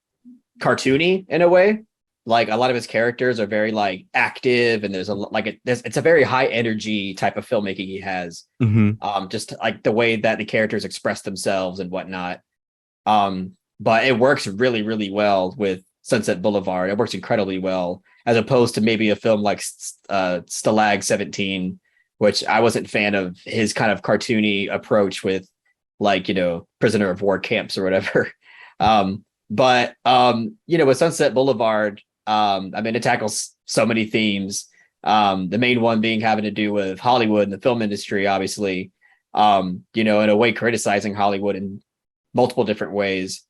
cartoony in a way. Like a lot of his characters are very like active, and there's it's a very high energy type of filmmaking he has. Just like the way that the characters express themselves and whatnot. But it works really, really well with Sunset Boulevard. It works incredibly well, as opposed to maybe a film like Stalag 17, which I wasn't a fan of his kind of cartoony approach with, like, prisoner of war camps or whatever. But with Sunset Boulevard, it tackles so many themes. The main one being having to do with Hollywood and the film industry, obviously, in a way criticizing Hollywood in multiple different ways.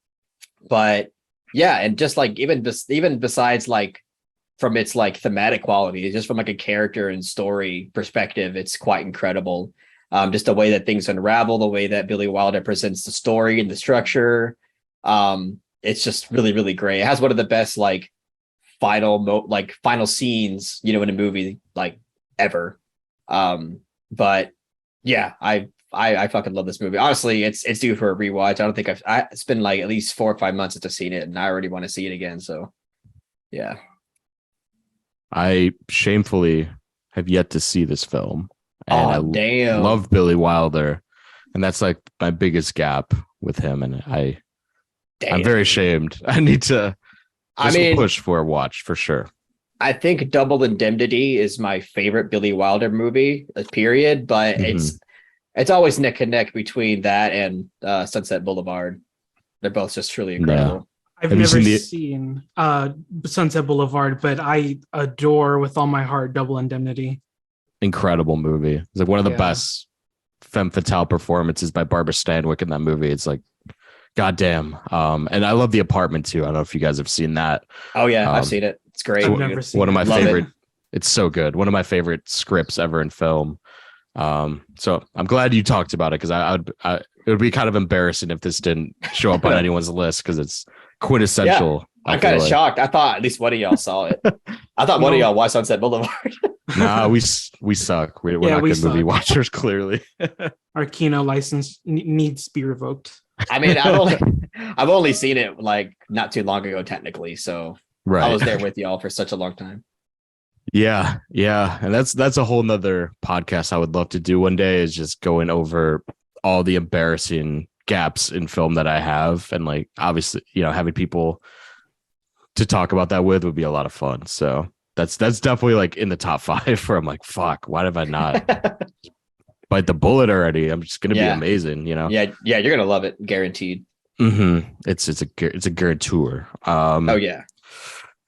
But yeah, and just like even besides like from its like thematic quality, just from like a character and story perspective, it's quite incredible. Just the way that things unravel, the way that Billy Wilder presents the story and the structure. It's just really, really great. It has one of the best like final scenes, in a movie like ever. But yeah, I fucking love this movie. Honestly, it's due for a rewatch. I don't think it's been like at least 4 or 5 months since I've seen it, and I already want to see it again. So yeah. I shamefully have yet to see this film. And damn. Love Billy Wilder. And that's like my biggest gap with him. And I'm very ashamed. I need to push for a watch for sure. I think Double Indemnity is my favorite Billy Wilder movie, period. But it's always neck and neck between that and Sunset Boulevard. They're both just truly incredible. Yeah. I've never seen Sunset Boulevard, but I adore with all my heart Double Indemnity. Incredible movie. It's like one of the best femme fatale performances by Barbara Stanwyck in that movie. It's like, goddamn. And I love The Apartment too. I don't know if you guys have seen that. Oh yeah, I've seen it. It's great. I've never seen one of my favorite. It. It's so good. One of my favorite scripts ever in film. So I'm glad you talked about it, because it would be kind of embarrassing if this didn't show up on anyone's list, because it's quintessential. Yeah. I'm kind of shocked. I thought at least one of y'all saw it. I thought one of y'all watched Sunset Boulevard. Nah, we suck. We're not good movie watchers, clearly. Our Kino license needs to be revoked. I've only seen it like not too long ago, technically. So I was there with y'all for such a long time. Yeah. And that's a whole nother podcast I would love to do one day, is just going over all the embarrassing gaps in film that I have. And like, obviously, having people to talk about that with would be a lot of fun. So that's definitely like in the top 5 where I'm like, fuck, why have I not bite the bullet already? I'm just going to be amazing, Yeah, you're going to love it. Guaranteed. It's a guarantor. Oh yeah.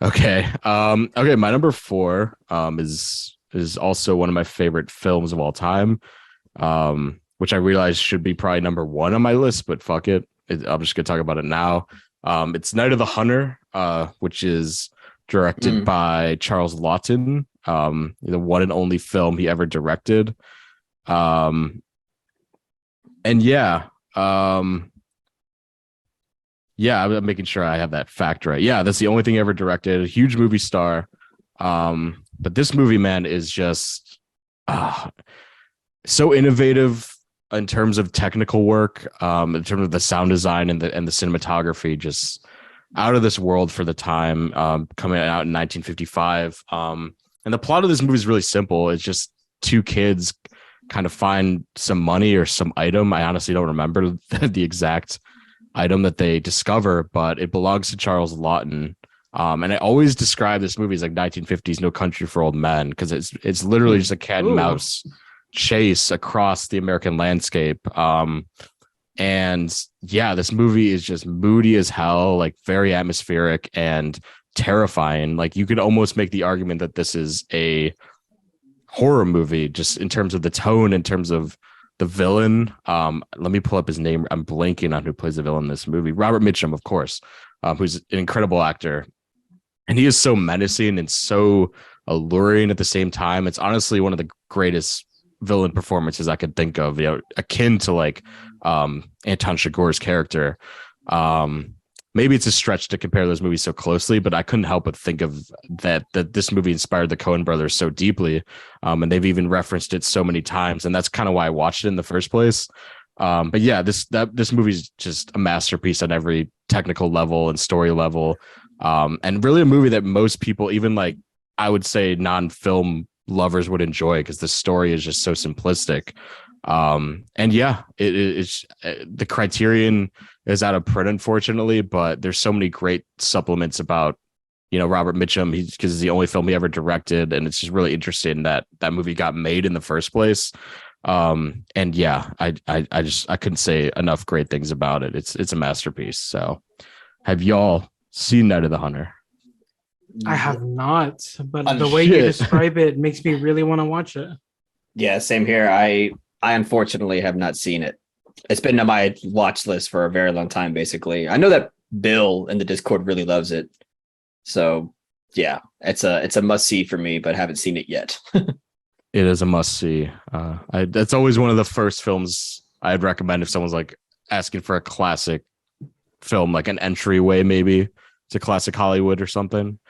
Okay. My number 4 is also one of my favorite films of all time, which I realize should be probably number 1 on my list, but fuck it. I'm just gonna talk about it now. It's Night of the Hunter, which is directed by Charles Lawton, the one and only film he ever directed. I'm making sure I have that fact right. Yeah, that's the only thing he ever directed. A huge movie star. But this movie, man, is just so innovative in terms of technical work, in terms of the sound design and the cinematography, just out of this world for the time, coming out in 1955. And the plot of this movie is really simple. It's just 2 kids kind of find some money or some item. I honestly don't remember the exact item that they discover, but it belongs to Charles Lawton. And I always describe this movie as like 1950s No Country for Old Men, because it's literally just a cat and mouse chase across the American landscape. And yeah, this movie is just moody as hell, like very atmospheric and terrifying. Like you could almost make the argument that this is a horror movie, just in terms of the tone, in terms of the villain. Let me pull up his name. I'm blanking on who plays the villain in this movie. Robert Mitchum, of course, who's an incredible actor. And he is so menacing and so alluring at the same time. It's honestly one of the greatest villain performances I could think of, akin to like Anton Chigurh's character. Maybe it's a stretch to compare those movies so closely, but I couldn't help but think of that this movie inspired the Coen brothers so deeply. And they've even referenced it so many times. And that's kind of why I watched it in the first place. But yeah, this movie's just a masterpiece on every technical level and story level. And really a movie that most people, even like I would say non-film lovers, would enjoy because the story is just so simplistic. And yeah, it's the Criterion is out of print, unfortunately, but there's so many great supplements about, Robert Mitchum, because it's the only film he ever directed. And it's just really interesting that movie got made in the first place. And yeah, I couldn't say enough great things about it. It's a masterpiece. So have y'all seen Night of the Hunter? I have not, but the way you describe it makes me really want to watch it. Yeah, same here. I unfortunately have not seen it. It's been on my watch list for a very long time, basically. I know that Bill in the Discord really loves it. So yeah, it's a must see for me, but haven't seen it yet. It is a must see. That's always one of the first films I'd recommend if someone's like asking for a classic film, like an entryway, maybe to classic Hollywood or something.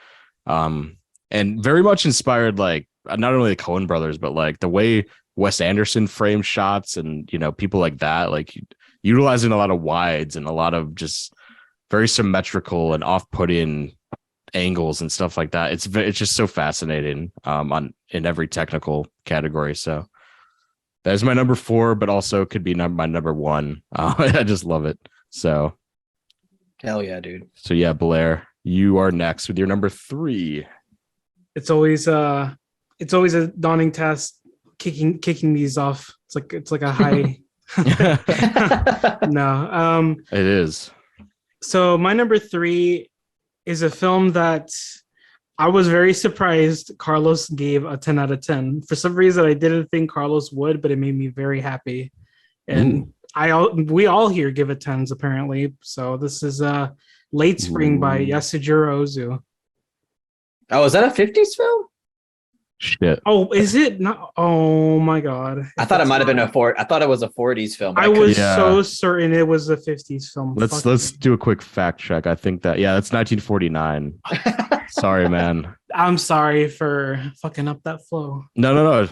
And very much inspired, like not only the Coen brothers, but like the way Wes Anderson framed shots and, people like that, like utilizing a lot of wides and a lot of just very symmetrical and off-putting angles and stuff like that. It's just so fascinating in every technical category. So that is my number 4, but also could be my number 1. I just love it. So hell yeah, dude. So yeah, Blaire, you are next with your number 3. It's always a daunting task kicking these off. It's like a high. No, it is. So my number 3 is a film that I was very surprised Carlos gave a 10 out of 10. For some reason, I didn't think Carlos would, but it made me very happy. And we all here give it 10s apparently. So this is Late Spring by Yasujiro Ozu. Oh, is that a 50s film? Shit. Oh, is it not? Oh my god! I thought it might have been I thought it was a 40s film. I was so certain it was a 50s film. Let's do a quick fact check. I think that's 1949. Sorry, man. I'm sorry for fucking up that flow. No.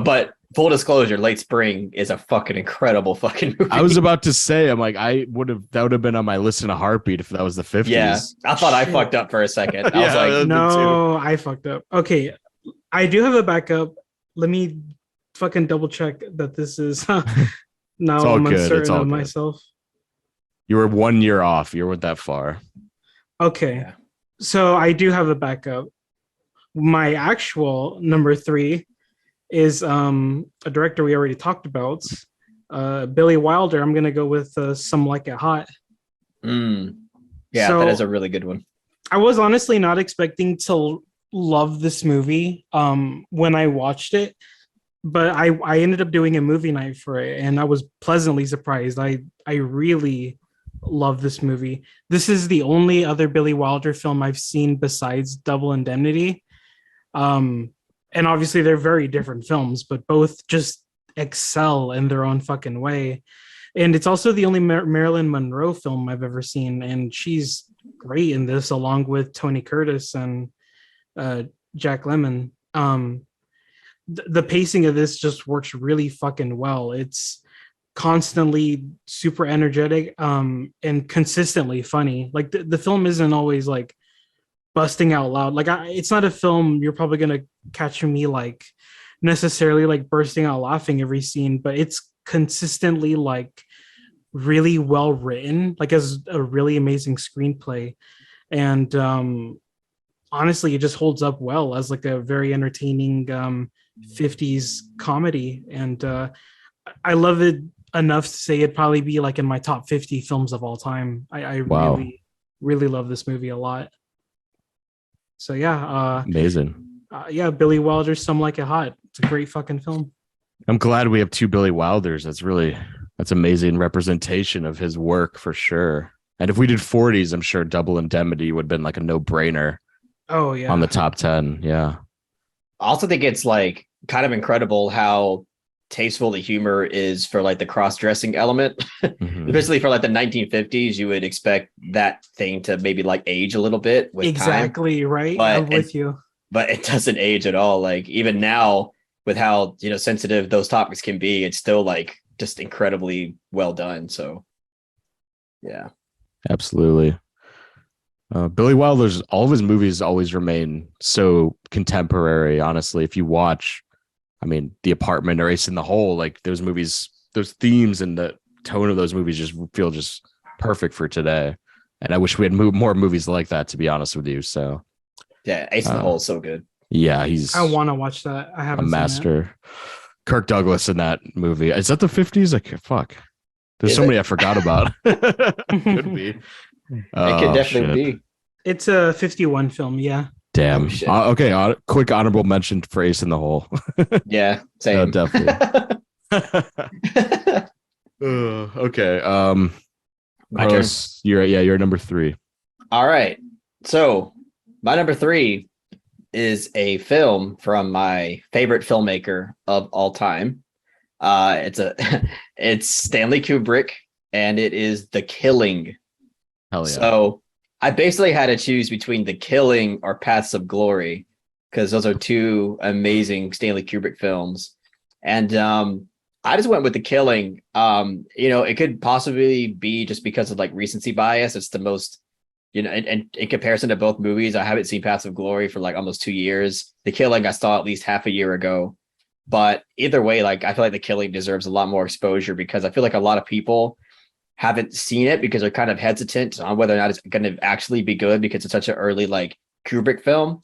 But full disclosure, Late Spring is a fucking incredible fucking movie. I was about to say, I'm like, that would have been on my list in a heartbeat if that was the 50s. Yeah, I thought I fucked up for a second. I was like, no, I fucked up. Okay. I do have a backup. Let me fucking double check that this is now I'm uncertain of myself. You were 1 year off. You weren't that far. Okay. Yeah. So I do have a backup. My actual number 3 is a director we already talked about. Billy Wilder. I'm gonna go with Some Like It Hot. Yeah, that is a really good one. I was honestly not expecting to love this movie when I watched it, but I ended up doing a movie night for it and I was pleasantly surprised. I really love this movie. This is the only other Billy Wilder film I've seen besides Double Indemnity, and obviously they're very different films, but both just excel in their own fucking way. And it's also the only Marilyn Monroe film I've ever seen, and she's great in this along with Tony Curtis and Jack Lemmon. The pacing of this just works really fucking well. It's constantly super energetic and consistently funny. Like the film isn't always like busting out loud. Like it's not a film you're probably gonna catch me like necessarily like bursting out laughing every scene, but it's consistently like really well written, like as a really amazing screenplay. And honestly, it just holds up well as like a very entertaining 50s comedy. And I love it enough to say it'd probably be like in my top 50 films of all time. I really, really love this movie a lot. So yeah. Amazing. Billy Wilder's Some Like It Hot. It's a great fucking film. I'm glad we have 2 Billy Wilders. That's amazing representation of his work for sure. And if we did 40s, I'm sure Double Indemnity would have been like a no-brainer. Oh yeah, on the top 10. Yeah. I also think it's like kind of incredible how tasteful the humor is for like the cross-dressing element. Especially for like the 1950s, you would expect that thing to maybe like age a little bit with exactly time. Right. I'm with you. But it doesn't age at all. Like even now with how sensitive those topics can be, it's still like just incredibly well done. So, yeah, Absolutely. Billy Wilder's all of his movies always remain so contemporary. Honestly, if you watch, I mean, The Apartment or Ace in the Hole, like those movies, those themes and the tone of those movies just feel just perfect for today. And I wish we had more movies like that, to be honest with you. So, yeah, Ace in the Hole is so good. Yeah, he's I want to watch that. I haven't a seen master. Kirk Douglas in that movie. Is that the 50s? Like, fuck. There's so many I forgot about. Could be. It could definitely be. It's a 51 film, yeah. Damn. Okay, quick honorable mention for Ace in the Hole. Yeah, same. Definitely. Okay. My turn. You're number 3. All right. So my number 3 is a film from my favorite filmmaker of all time. It's Stanley Kubrick, and it is The Killing. Hell yeah. So I basically had to choose between The Killing or Paths of Glory, because those are two amazing Stanley Kubrick films. And I just went with The Killing. It could possibly be just because of like recency bias. It's the most, and in comparison to both movies, I haven't seen Paths of Glory for like almost 2 years. The Killing I saw at least half a year ago. But either way, like I feel like The Killing deserves a lot more exposure, because I feel like a lot of people haven't seen it because they're kind of hesitant on whether or not it's going to actually be good, because it's such an early like Kubrick film.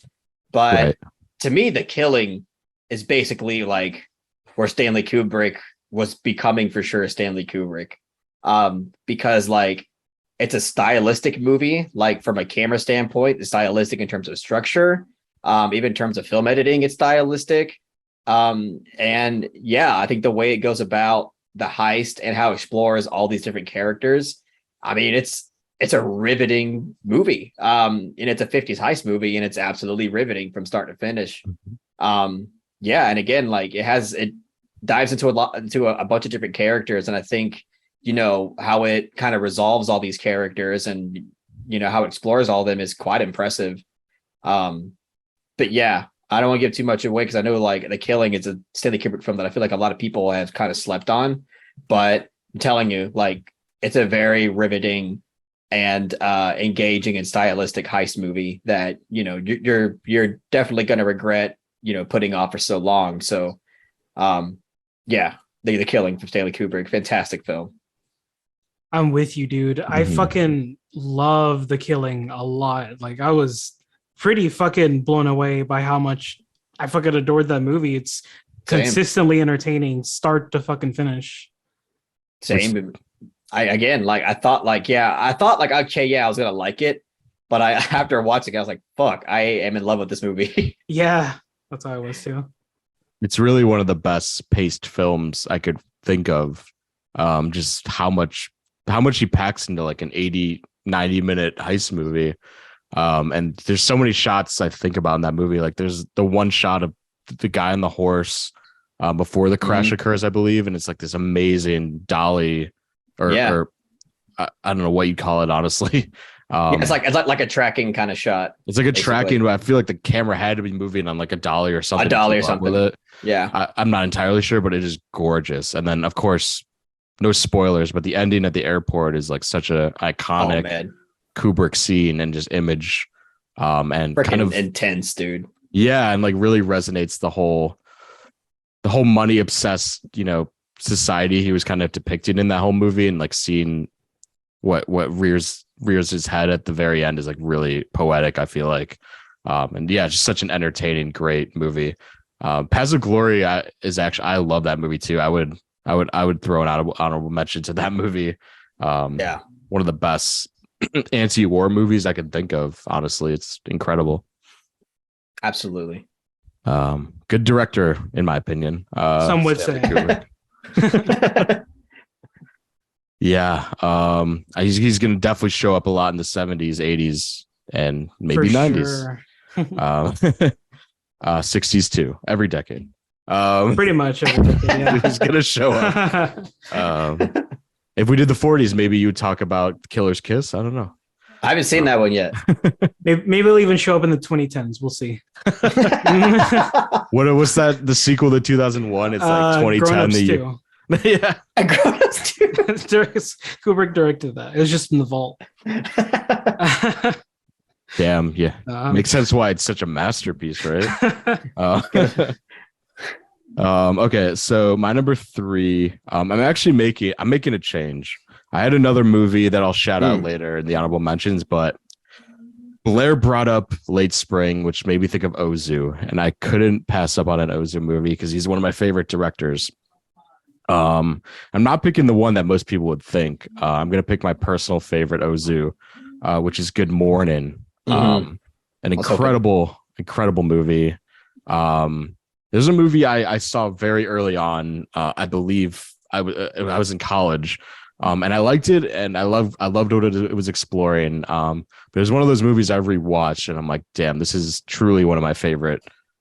But to me, The Killing is basically like where Stanley Kubrick was becoming for sure Stanley Kubrick, because like it's a stylistic movie, like from a camera standpoint, it's stylistic in terms of structure, even in terms of film editing, it's stylistic. And yeah, I think the way it goes about the heist and how it explores all these different characters, I mean, it's a riveting movie. And it's a 50s heist movie, and it's absolutely riveting from start to finish. Yeah, and again, like it dives into a bunch of different characters, and I think how it kind of resolves all these characters, and how it explores all of them is quite impressive. But yeah, I don't want to give too much away, because I know like The Killing is a Stanley Kubrick film that I feel like a lot of people have kind of slept on, but I'm telling you, like it's a very riveting and engaging and stylistic heist movie that you're definitely going to regret putting off for so long. So yeah, The Killing from Stanley Kubrick, fantastic film. I'm with you, dude. I fucking love The Killing a lot. Like I was pretty fucking blown away by how much I fucking adored that movie. It's consistently entertaining, start to fucking finish. Same. I thought okay, yeah, I was gonna like it, but after watching it, I was like, fuck, I am in love with this movie. Yeah, that's how I was too. It's really one of the best paced films I could think of. Just how much he packs into like an 80-90 minute heist movie. And there's so many shots I think about in that movie. Like there's the one shot of the guy on the horse before the crash occurs, I believe, and it's like this amazing dolly, or I don't know what you'd call it, honestly. It's like a tracking kind of shot. It's like a tracking, but I feel like the camera had to be moving on like a dolly or something. With it. Yeah, I'm not entirely sure, but it is gorgeous. And then, of course, no spoilers, but the ending at the airport is like such a iconic Kubrick scene and just image, and freaking kind of intense, dude. Yeah, and like really resonates the whole money obsessed, society he was kind of depicting in that whole movie, and like seeing what rears his head at the very end is like really poetic, I feel like. And yeah, just such an entertaining, great movie. Paths of Glory is actually, I love that movie too. I would throw an honorable mention to that movie. Yeah, one of the best anti-war movies I could think of. Honestly, it's incredible. Absolutely. Good director, in my opinion. Some would say. Yeah. He's going to definitely show up a lot in the 70s, 80s, and maybe 90s. Sure. 60s too. Every decade. Pretty much every decade, yeah. He's going to show up. If we did the 40s, maybe you would talk about Killer's Kiss. I don't know. I haven't seen that one yet. Maybe it'll even show up in the 2010s. We'll see. What's that? The sequel to 2001? It's like 2010. Yeah. And Grown-ups 2. Kubrick directed that. It was just in the vault. Damn, yeah. Makes sense why it's such a masterpiece, right? Okay, so my number 3, I'm making a change. I had another movie that I'll shout out later in the honorable mentions, but Blair brought up Late Spring, which made me think of Ozu, and I couldn't pass up on an Ozu movie because he's one of my favorite directors. I'm not picking the one that most people would think. I'm gonna pick my personal favorite Ozu, which is Good Morning. An incredible movie. There's a movie I saw very early on. I believe I was in college. And I liked it, and I loved what it was exploring. But it was one of those movies I rewatched, and I'm like, damn, this is truly one of my favorite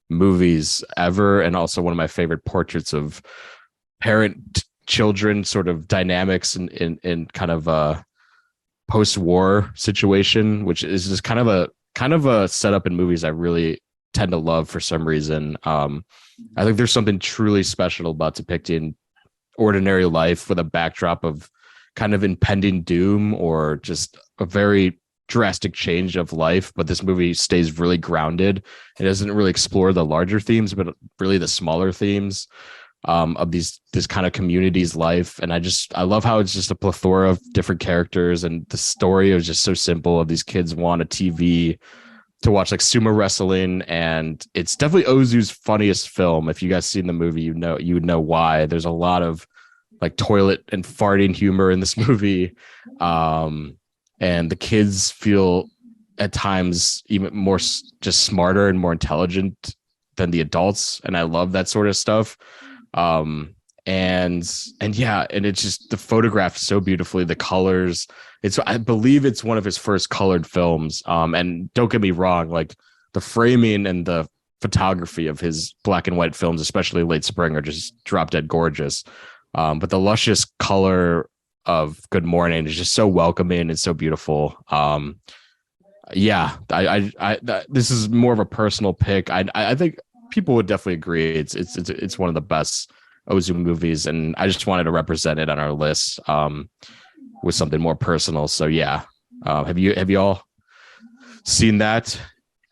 movies ever, and also one of my favorite portraits of parent-children sort of dynamics in kind of a post-war situation, which is just kind of a setup in movies I really tend to love for some reason. I think there's something truly special about depicting ordinary life with a backdrop of kind of impending doom or just a very drastic change of life. But this movie stays really grounded. It doesn't really explore the larger themes, but really the smaller themes of this kind of community's life. And I love how it's just a plethora of different characters, and the story is just so simple of these kids want a TV to watch like sumo wrestling, and it's definitely Ozu's funniest film. If you guys seen the movie, you would know why. There's a lot of like toilet and farting humor in this movie. And the kids feel at times even more just smarter and more intelligent than the adults. And I love that sort of stuff. And it's just the photograph so beautifully, the colors. I believe it's one of his first colored films. And don't get me wrong, like the framing and the photography of his black and white films, especially Late Spring, are just drop dead gorgeous. But the luscious color of Good Morning is just so welcoming and so beautiful. This is more of a personal pick. I think people would definitely agree it's one of the best Ozu movies, and I just wanted to represent it on our list with something more personal. So yeah, have you all seen that?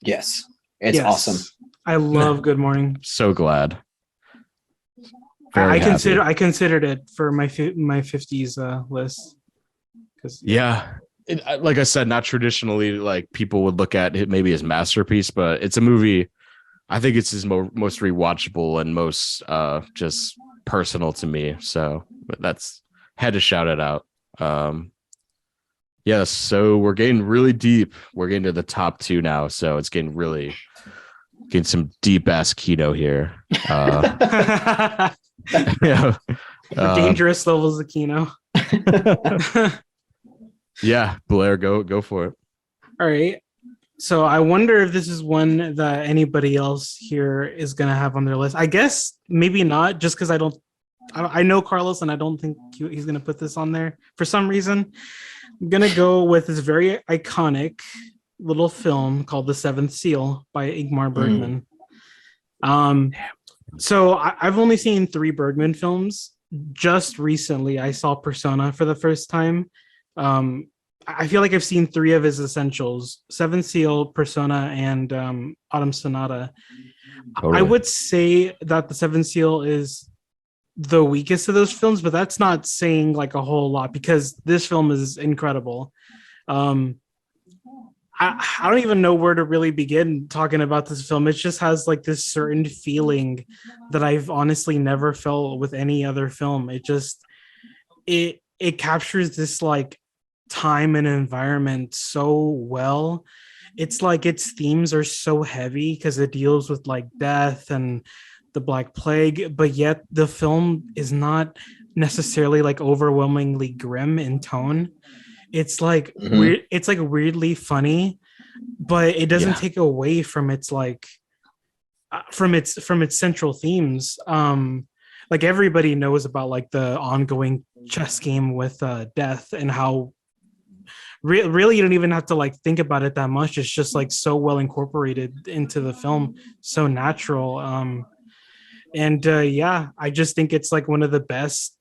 Yes, it's awesome. I love Good Morning. So glad. I considered it for my 50s list. Like I said, not traditionally like people would look at it maybe as masterpiece, but it's a movie. I think it's his most rewatchable and most just personal to me. So that's had to shout it out. So we're getting really deep. We're getting to the top 2 now, so it's getting some deep ass Kino here. Dangerous levels of Kino. Yeah, Blair, go for it. All right. So I wonder if this is one that anybody else here is gonna have on their list. I guess maybe not, just because I know Carlos, and I don't think he's gonna put this on there for some reason. I'm gonna go with this very iconic little film called The Seventh Seal by Ingmar Bergman. So I've only seen 3 Bergman films. Just recently, I saw Persona for the first time. I feel like I've seen 3 of his essentials: Seventh Seal, Persona, and Autumn Sonata. Totally. I would say that The Seventh Seal is the weakest of those films, but that's not saying like a whole lot, because this film is incredible. I don't even know where to really begin talking about this film. It just has like this certain feeling that I've honestly never felt with any other film. It captures this like time and environment so well. It's like its themes are so heavy because it deals with like death and the Black Plague, but yet the film is not necessarily like overwhelmingly grim in tone. It's like weird. It's like weirdly funny, but it doesn't take away from its like from its central themes. Like everybody knows about like the ongoing chess game with death, and how really you don't even have to like think about it that much. It's just like so well incorporated into the film, so natural. I just think it's like one of the best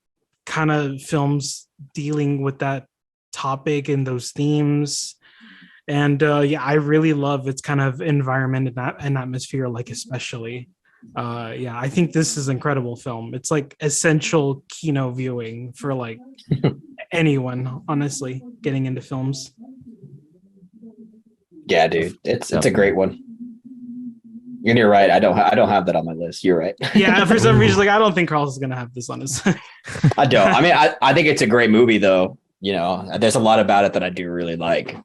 kind of films dealing with that topic and those themes. And yeah, I really love its kind of environment and atmosphere, like especially. Yeah, I think this is an incredible film. It's like essential kino viewing for like anyone, honestly, getting into films. Yeah, dude, it's a great one. And you're right. I don't have that on my list. You're right. Yeah, for some reason, like I don't think Carlos is gonna have this on his. I don't. I mean, I think it's a great movie, though. You know, there's a lot about it that I do really like.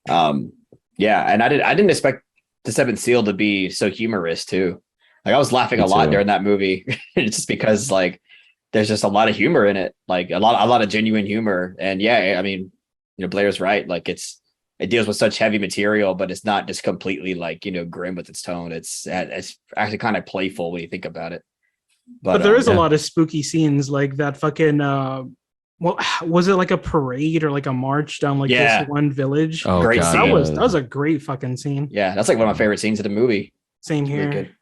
Yeah, and I didn't expect The Seventh Seal to be so humorous too. Like I was laughing a lot during that movie, just because like there's just a lot of humor in it, like a lot of genuine humor. And yeah, I mean, you know, Blaire's right. Like it deals with such heavy material, but it's not just completely like, you know, grim with its tone. It's actually kind of playful when you think about it. But there is a lot of spooky scenes, like that fucking what was it, like a parade or like a march down like this one village? Oh, great God, scene. That was a great fucking scene. Yeah, that's like one of my favorite scenes of the movie. Same here. Really good.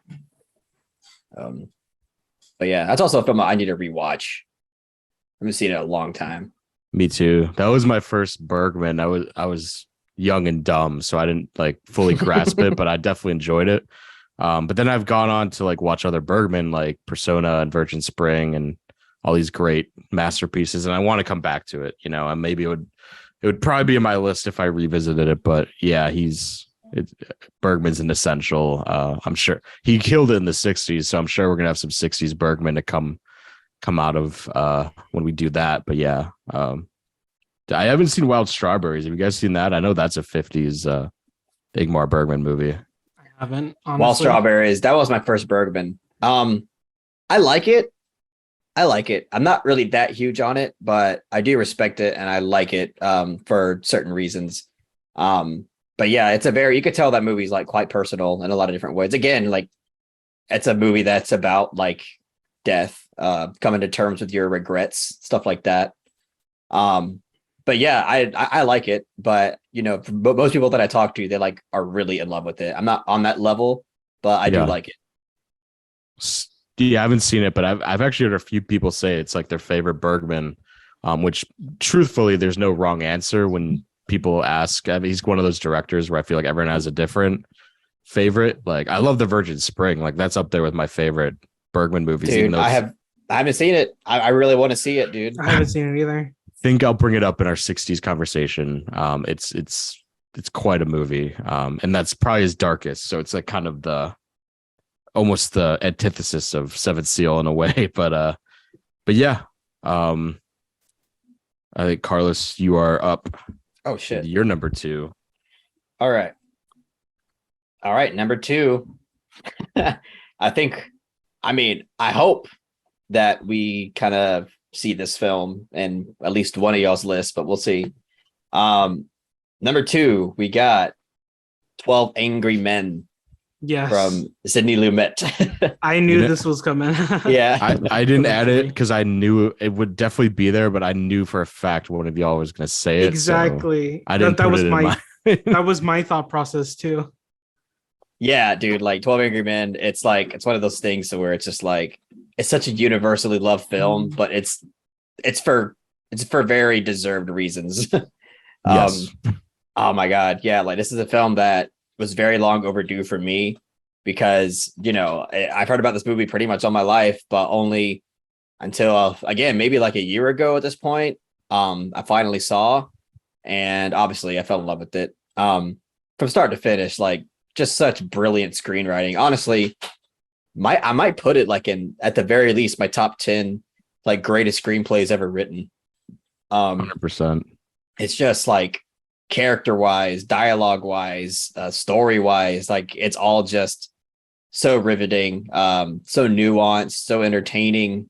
But yeah, that's also a film I need to rewatch. I haven't seen it in a long time. Me too. That was my first Bergman. I was young and dumb, so I didn't like fully grasp it, but I definitely enjoyed it. But then I've gone on to like watch other Bergman, like Persona and Virgin Spring and all these great masterpieces, and I want to come back to it, you know, and maybe it would probably be in my list if I revisited it. But yeah, Bergman's an essential. I'm sure he killed it in the 60s, so I'm sure we're gonna have some 60s Bergman to come out of when we do that. But yeah, I haven't seen Wild Strawberries. Have you guys seen that? I know that's a 50s Ingmar Bergman movie. I haven't. Honestly. Wild Strawberries. That was my first Bergman. I like it. I'm not really that huge on it, but I do respect it and I like it for certain reasons. But yeah, you could tell that movie's like quite personal in a lot of different ways. Again, like it's a movie that's about like death, coming to terms with your regrets, stuff like that. But yeah, I like it, but you know, most people that I talk to, they like are really in love with it. I'm not on that level, but I do like it. Yeah, I haven't seen it, but I've actually heard a few people say it's like their favorite Bergman, which truthfully, there's no wrong answer when people ask. I mean, he's one of those directors where I feel like everyone has a different favorite. Like I love The Virgin Spring. Like that's up there with my favorite Bergman movies. Dude, I haven't seen it. I really want to see it, dude. I haven't seen it either. I think I'll bring it up in our 60s conversation. It's quite a movie. And that's probably his darkest. So it's like kind of almost the antithesis of Seventh Seal in a way. But yeah. I think Carlos, you are up. Oh shit. You're number 2. All right. Number 2. I hope that we kind of see this film in at least one of y'all's lists, but we'll see. Number 2, we got 12 Angry Men. Yes. From Sidney Lumet. I knew this was coming. Yeah. I didn't add it because I knew it would definitely be there, but I knew for a fact one of y'all was going to say it. Exactly. So I didn't that put was it my in my... that was my thought process too. Yeah, dude, like 12 Angry Men, it's like it's one of those things where it's just like it's such a universally loved film, but it's for very deserved reasons. Yes. Oh my God. Yeah, like this is a film that was very long overdue for me because, you know, I've heard about this movie pretty much all my life, but only until again, maybe like a year ago at this point, I finally saw, and obviously I fell in love with it. From start to finish, like just such brilliant screenwriting. Honestly, I might put it like in, at the very least, my top 10 like greatest screenplays ever written. 100%. It's just like character wise, dialogue wise, story wise, like it's all just so riveting, so nuanced, so entertaining.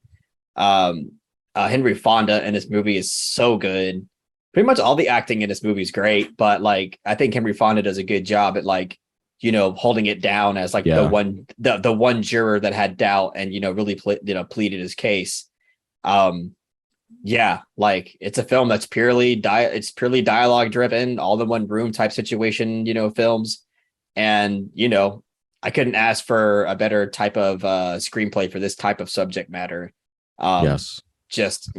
Henry Fonda in this movie is so good. Pretty much all the acting in this movie is great, but like I think Henry Fonda does a good job at like, you know, holding it down as like the one juror that had doubt and, you know, really pleaded his case. Yeah, like it's a film that's purely dialogue driven, all in one room type situation, you know, films. And, you know, I couldn't ask for a better type of screenplay for this type of subject matter. Yes. just,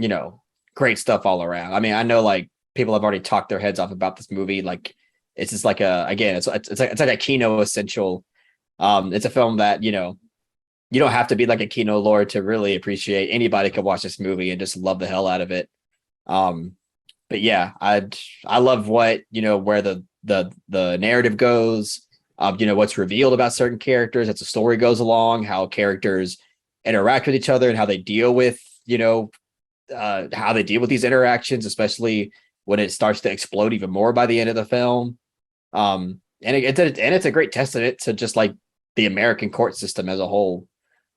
great stuff all around. I mean, I know like people have already talked their heads off about this movie. Like it's just like it's like a Kino essential. It's a film that, you don't have to be like a Kino lord to really appreciate. Anybody could watch this movie and just love the hell out of it. But yeah, I love what, where the narrative goes, what's revealed about certain characters as the story goes along, how characters interact with each other and how they deal with, how they deal with these interactions, especially when it starts to explode even more by the end of the film. And it's a great testament to just like the American court system as a whole.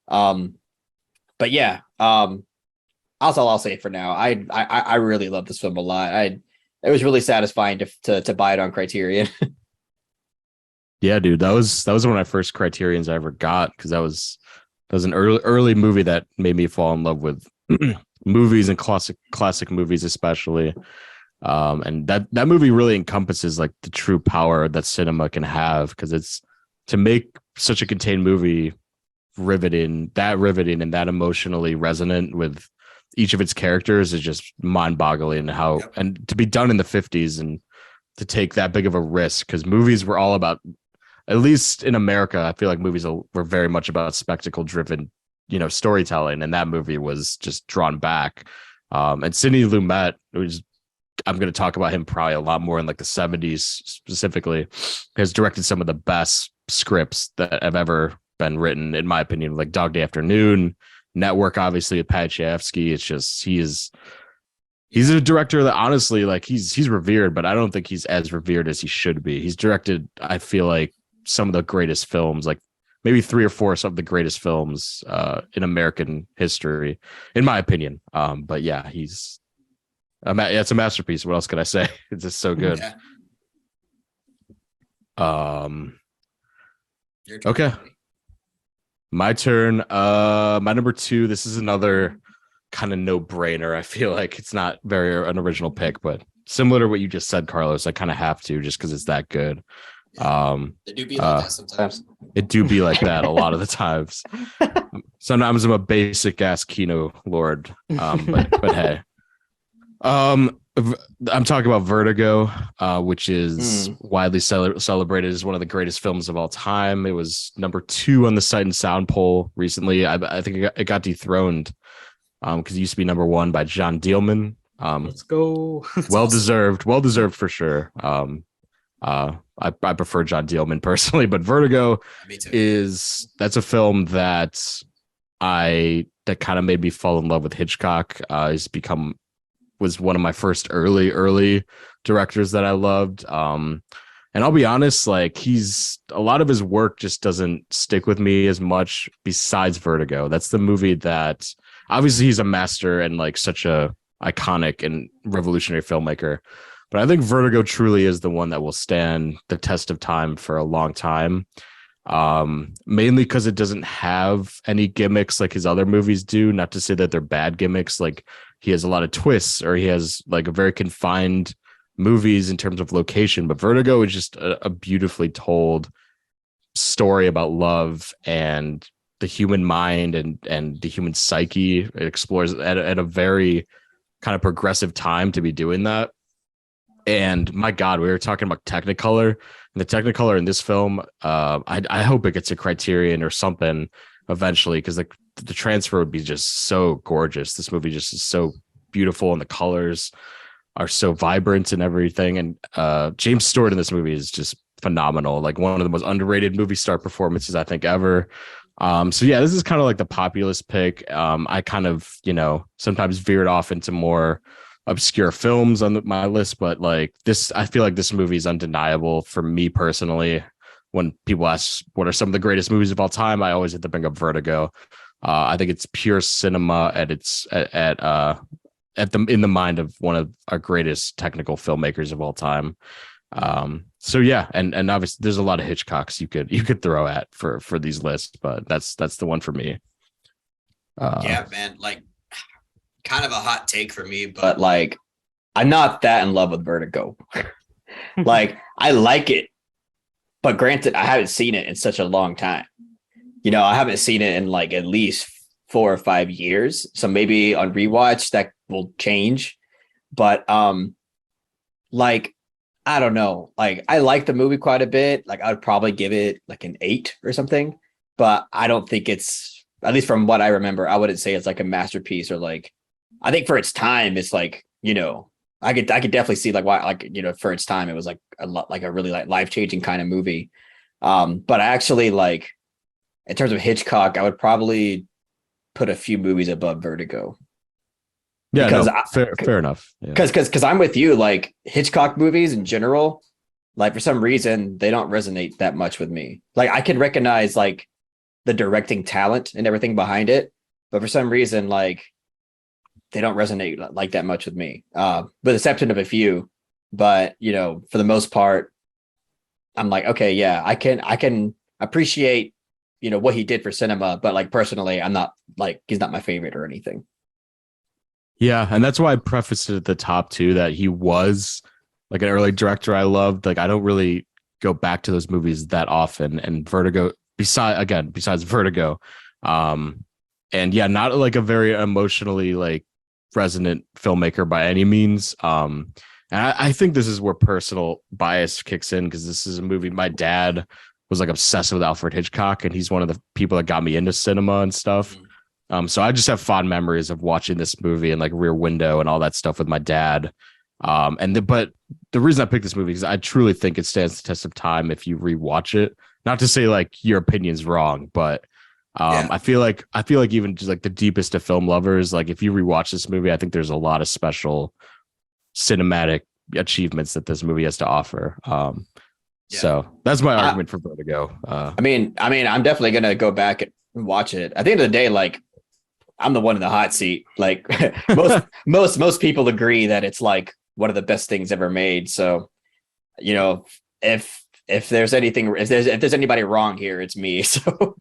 But yeah, that's all I'll say for now. I really love this film a lot. It was really satisfying to buy it on Criterion. Yeah, dude, that was one of my first Criterions I ever got, because that was an early movie that made me fall in love with movies and classic movies, especially. And that movie really encompasses like the true power that cinema can have, because it's to make such a contained movie riveting and that emotionally resonant with each of its characters is just mind-boggling. And to be done in the 50s and to take that big of a risk, because movies were all about, at least in America, I feel like movies were very much about spectacle driven, storytelling, and that movie was just drawn back. And Sidney Lumet, I'm going to talk about him probably a lot more in like the 70s specifically, has directed some of the best scripts that have ever been written, in my opinion, like Dog Day Afternoon, Network, obviously with Pat Chayefsky. It's just he's a director that honestly, like, he's revered, but I don't think he's as revered as he should be. He's directed, I feel like, some of the greatest films, like maybe 3 or 4 of the greatest films in American history, in my opinion. But yeah, it's a masterpiece. What else can I say? It's just so good. Yeah. Okay. My turn. My number 2. This is another kind of no-brainer. I feel like it's not an original pick, but similar to what you just said, Carlos, I kind of have to, just because it's that good. It do be like that sometimes. It do be like that a lot of the times. Sometimes I'm a basic ass Kino lord. But hey. I'm talking about Vertigo, which is widely celebrated as one of the greatest films of all time. It was number 2 on the Sight and Sound poll recently. I think it got dethroned because it used to be number 1 by John Dielman. Let's go. Well deserved for sure. I prefer John Dielman personally, but Vertigo that's a film that kind of made me fall in love with Hitchcock. Was one of my first early directors that I loved. And I'll be honest, like, a lot of his work just doesn't stick with me as much besides Vertigo. That's the movie that, obviously, he's a master and like such a iconic and revolutionary filmmaker. But I think Vertigo truly is the one that will stand the test of time for a long time. Mainly because it doesn't have any gimmicks like his other movies do. Not to say that they're bad gimmicks. Like, he has a lot of twists, or he has like a very confined movies in terms of location. But Vertigo is just a beautifully told story about love and the human mind and the human psyche. It explores at a very kind of progressive time to be doing that. And my God, we were talking about Technicolor, and the Technicolor in this film, I hope it gets a Criterion or something eventually, because the transfer would be just so gorgeous. This movie just is so beautiful, and the colors are so vibrant and everything. And James Stewart in this movie is just phenomenal, like one of the most underrated movie star performances I think ever. So yeah, this is kind of like the populist pick. I kind of, sometimes veered off into more obscure films on my list, but like this, I feel like this movie is undeniable for me personally. When people ask what are some of the greatest movies of all time, I always have to bring up Vertigo. I think it's pure cinema in the mind of one of our greatest technical filmmakers of all time. So yeah, and obviously there's a lot of Hitchcocks you could throw at for these lists, but that's the one for me. Yeah, man, like, kind of a hot take for me, but like, I'm not that in love with Vertigo. Like, I like it, but granted, I haven't seen it in such a long time. I haven't seen it in like at least 4 or 5 years. So maybe on rewatch that will change. But like I don't know. Like I like the movie quite a bit. Like I would probably give it like an 8 or something. But I don't think it's, at least from what I remember, I wouldn't say it's like a masterpiece or like, I think for its time, it's like, I could definitely see like why, like, for its time, it was like a lot, like a really like life-changing kind of movie. But I actually like, in terms of Hitchcock, I would probably put a few movies above Vertigo. Yeah, Because fair enough. Because I'm with you, like Hitchcock movies in general, like for some reason they don't resonate that much with me. Like I can recognize like the directing talent and everything behind it, but for some reason, like they don't resonate like that much with me. With the exception of a few, but for the most part, I'm like, okay, yeah, I can appreciate what he did for cinema, but like personally, I'm not like he's not my favorite or anything. Yeah, and that's why I prefaced it at the top too, that he was like an early director I loved. Like I don't really go back to those movies that often. And Vertigo, besides Vertigo, and yeah, not like a very emotionally like resonant filmmaker by any means. And I think this is where personal bias kicks in, because this is a movie my dad was like obsessed with Alfred Hitchcock, and he's one of the people that got me into cinema and stuff. So I just have fond memories of watching this movie and like Rear Window and all that stuff with my dad. But the reason I picked this movie is I truly think it stands the test of time if you rewatch it. Not to say like your opinion's wrong, but I feel like even just like the deepest of film lovers, like if you rewatch this movie, I think there's a lot of special cinematic achievements that this movie has to offer. So that's my argument for Vertigo. I mean, I'm definitely gonna go back and watch it. At the end of the day, like I'm the one in the hot seat. Like most people agree that it's like one of the best things ever made. So, if there's anything, if there's anybody wrong here, it's me. So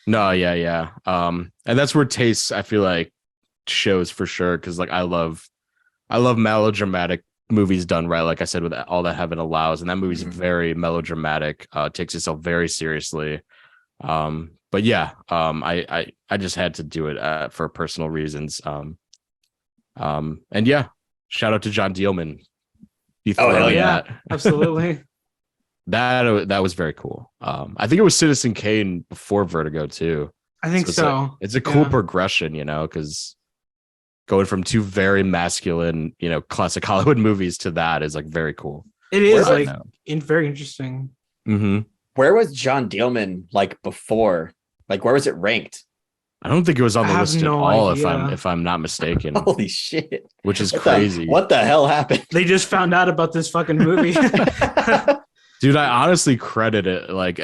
no, yeah. And that's where taste, I feel like, shows for sure. Cause like I love melodramatic movies done right. Like I said, with All That Heaven Allows, and that movie's very melodramatic, takes itself very seriously. But yeah, I just had to do it for personal reasons. And yeah, shout out to John Dielman. Oh hell yeah, absolutely. That was very cool. I think it was Citizen Kane before Vertigo too. I think so. It's a cool progression, because going from two very masculine, classic Hollywood movies to that is like very cool. It is very interesting. Mm-hmm. Where was John Dielman like before? Like where was it ranked? I don't think it was on the list at all. Idea. If I'm not mistaken. Holy shit! Which is crazy. What the hell happened? They just found out about this fucking movie. Dude, I honestly credit it. Like,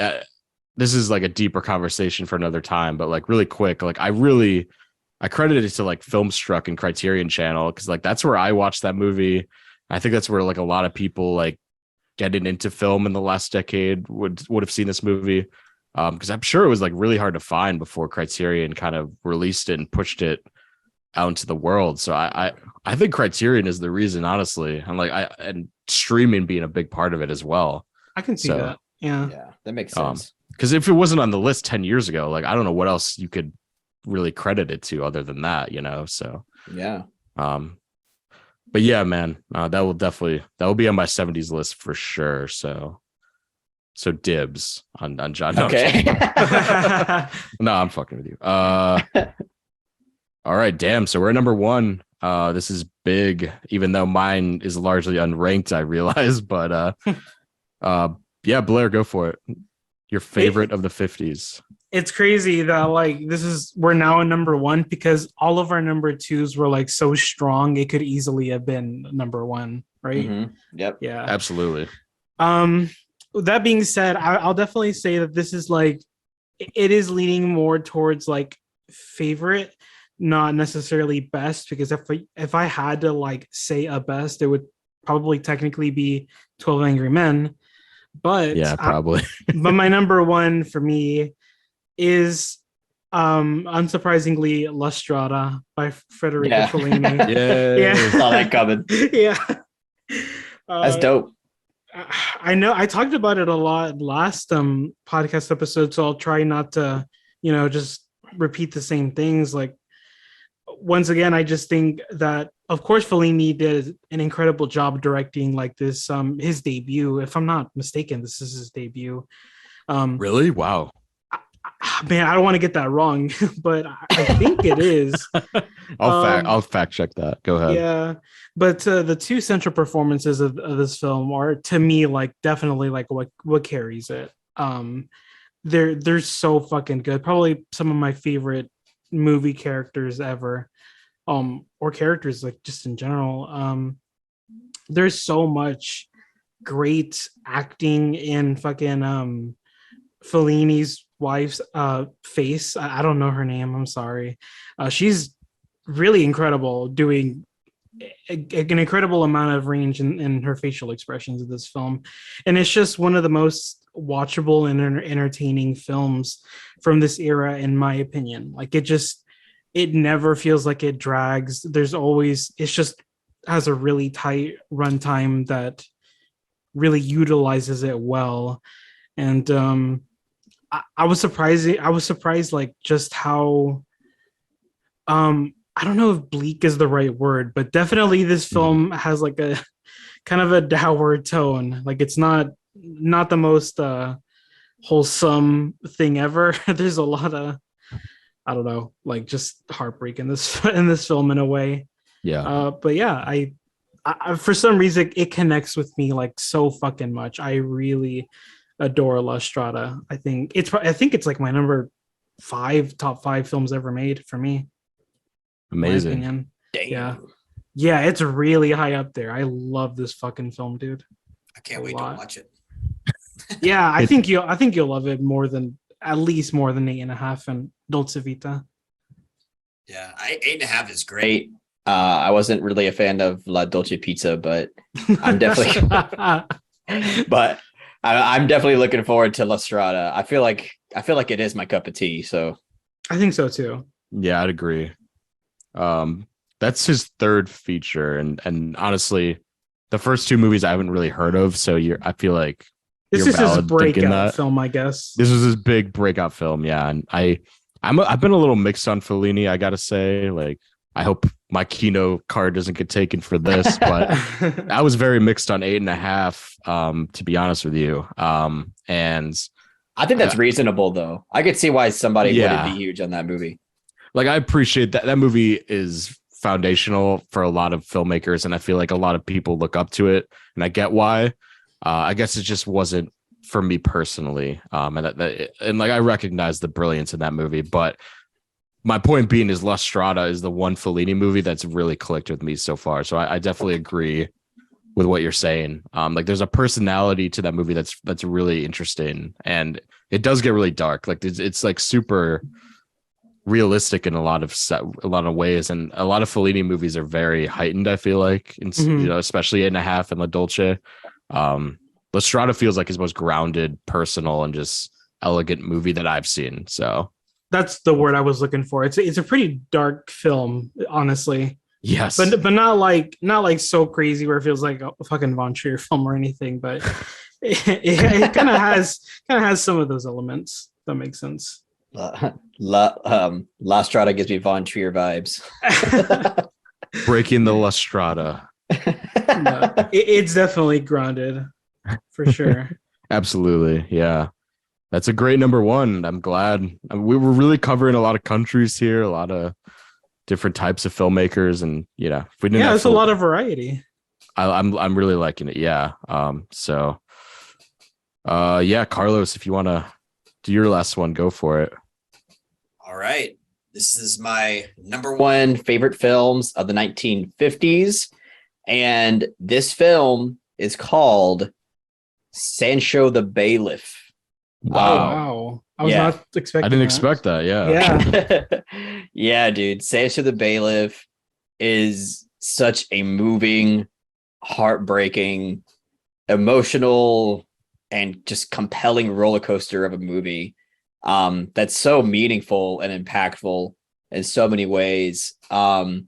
this is like a deeper conversation for another time, but like really quick, like I credit it to like Filmstruck and Criterion Channel, because like that's where I watched that movie. I think that's where like a lot of people like getting into film in the last decade would have seen this movie. Because I'm sure it was like really hard to find before Criterion kind of released it and pushed it out into the world. So I think Criterion is the reason, honestly. I'm like, and streaming being a big part of it as well. I can see that. Yeah, that makes sense. Because if it wasn't on the list 10 years ago, like I don't know what else you could really credit it to other than that, So yeah. But yeah, man, that will be on my 70s list for sure. So dibs on John. No, okay. No, I'm fucking with you. All right, damn. So we're at number 1. This is big, even though mine is largely unranked, I realize. But yeah, Blair, go for it. Your favorite of the 50s. It's crazy that like we're now in number 1 because all of our number 2s were like so strong it could easily have been number 1, right? Mm-hmm. Yep. Yeah. Absolutely. That being said, I'll definitely say that this is like it is leaning more towards like favorite, not necessarily best, because if I had to like say a best, it would probably technically be 12 Angry Men. But yeah, probably. But my number 1 for me is unsurprisingly La Strada by Federico Fellini. Yeah. Saw that coming. Yeah. That's dope. I know I talked about it a lot last podcast episode, so I'll try not to, just repeat the same things. Like, once again, I just think that, of course, Fellini did an incredible job directing like this. His debut, if I'm not mistaken, this is his debut. Really? Wow. Man, I don't want to get that wrong, but I think it is. I'll fact check that. Go ahead. Yeah, but the two central performances of this film are, to me, like definitely like what carries it. They're so fucking good. Probably some of my favorite movie characters ever, or characters like just in general. There's so much great acting in fucking Fellini's wife's face. I don't know her name. I'm sorry. She's really incredible, doing an incredible amount of range in her facial expressions of this film, and it's just one of the most watchable and entertaining films from this era, in my opinion. Like it never feels like it drags. It's just has a really tight runtime that really utilizes it well. And I was surprised like just how I don't know if bleak is the right word, but definitely this film has like a kind of a dour tone. Like it's not the most wholesome thing ever. There's a lot of, I don't know, like just heartbreak in this film in a way. Yeah. But yeah, I for some reason it connects with me like so fucking much. I really adore La Strada. I think it's like my top five films ever made for me. Amazing. My opinion. Yeah, it's really high up there. I love this fucking film, dude. I can't wait to watch it. Yeah, I think you'll love it at least more than 8.5 and Dolce Vita. Yeah, 8.5 is great. I wasn't really a fan of La Dolce Pizza, but I'm definitely I'm definitely looking forward to La Strada. I feel like it is my cup of tea. So I think so too. Yeah, I'd agree. That's his third feature, and honestly, the first two movies I haven't really heard of. So I feel like this is his breakout film, I guess. This was his big breakout film, yeah. And I've been a little mixed on Fellini, I gotta say. Like, I hope my Kino card doesn't get taken for this, but I was very mixed on 8.5. To be honest with you, and I think that's reasonable, though. I could see why somebody wouldn't be huge on that movie. Like, I appreciate that movie is foundational for a lot of filmmakers, and I feel like a lot of people look up to it, and I get why. I guess it just wasn't for me personally, and like I recognize the brilliance in that movie, but my point being is La Strada is the one Fellini movie that's really clicked with me so far. So I definitely agree with what you're saying. Like there's a personality to that movie that's really interesting, and it does get really dark. Like it's like super realistic in a lot of ways, and a lot of Fellini movies are very heightened, I feel like, and especially 8.5 and La Dolce. La Strada feels like his most grounded, personal, and just elegant movie that I've seen. So that's the word I was looking for. It's a pretty dark film, honestly. Yes, but not like so crazy where it feels like a fucking Von Trier film or anything. But it kind of has some of those elements. That makes sense. La Strada gives me Von Trier vibes. Breaking the La Strada. No, it's definitely grounded, for sure. Absolutely, yeah. That's a great number one. I'm glad. We were really covering a lot of countries here, a lot of different types of filmmakers, and if we didn't, it's a lot of variety. I'm really liking it. Yeah. Carlos, if you want to do your last one, go for it. All right. This is my number one favorite films of the 1950s. And this film is called Sancho the Bailiff. Wow. I was not expecting I didn't expect that. Yeah. Yeah, dude. Sancho the Bailiff is such a moving, heartbreaking, emotional, and just compelling roller coaster of a movie. That's so meaningful and impactful in so many ways. I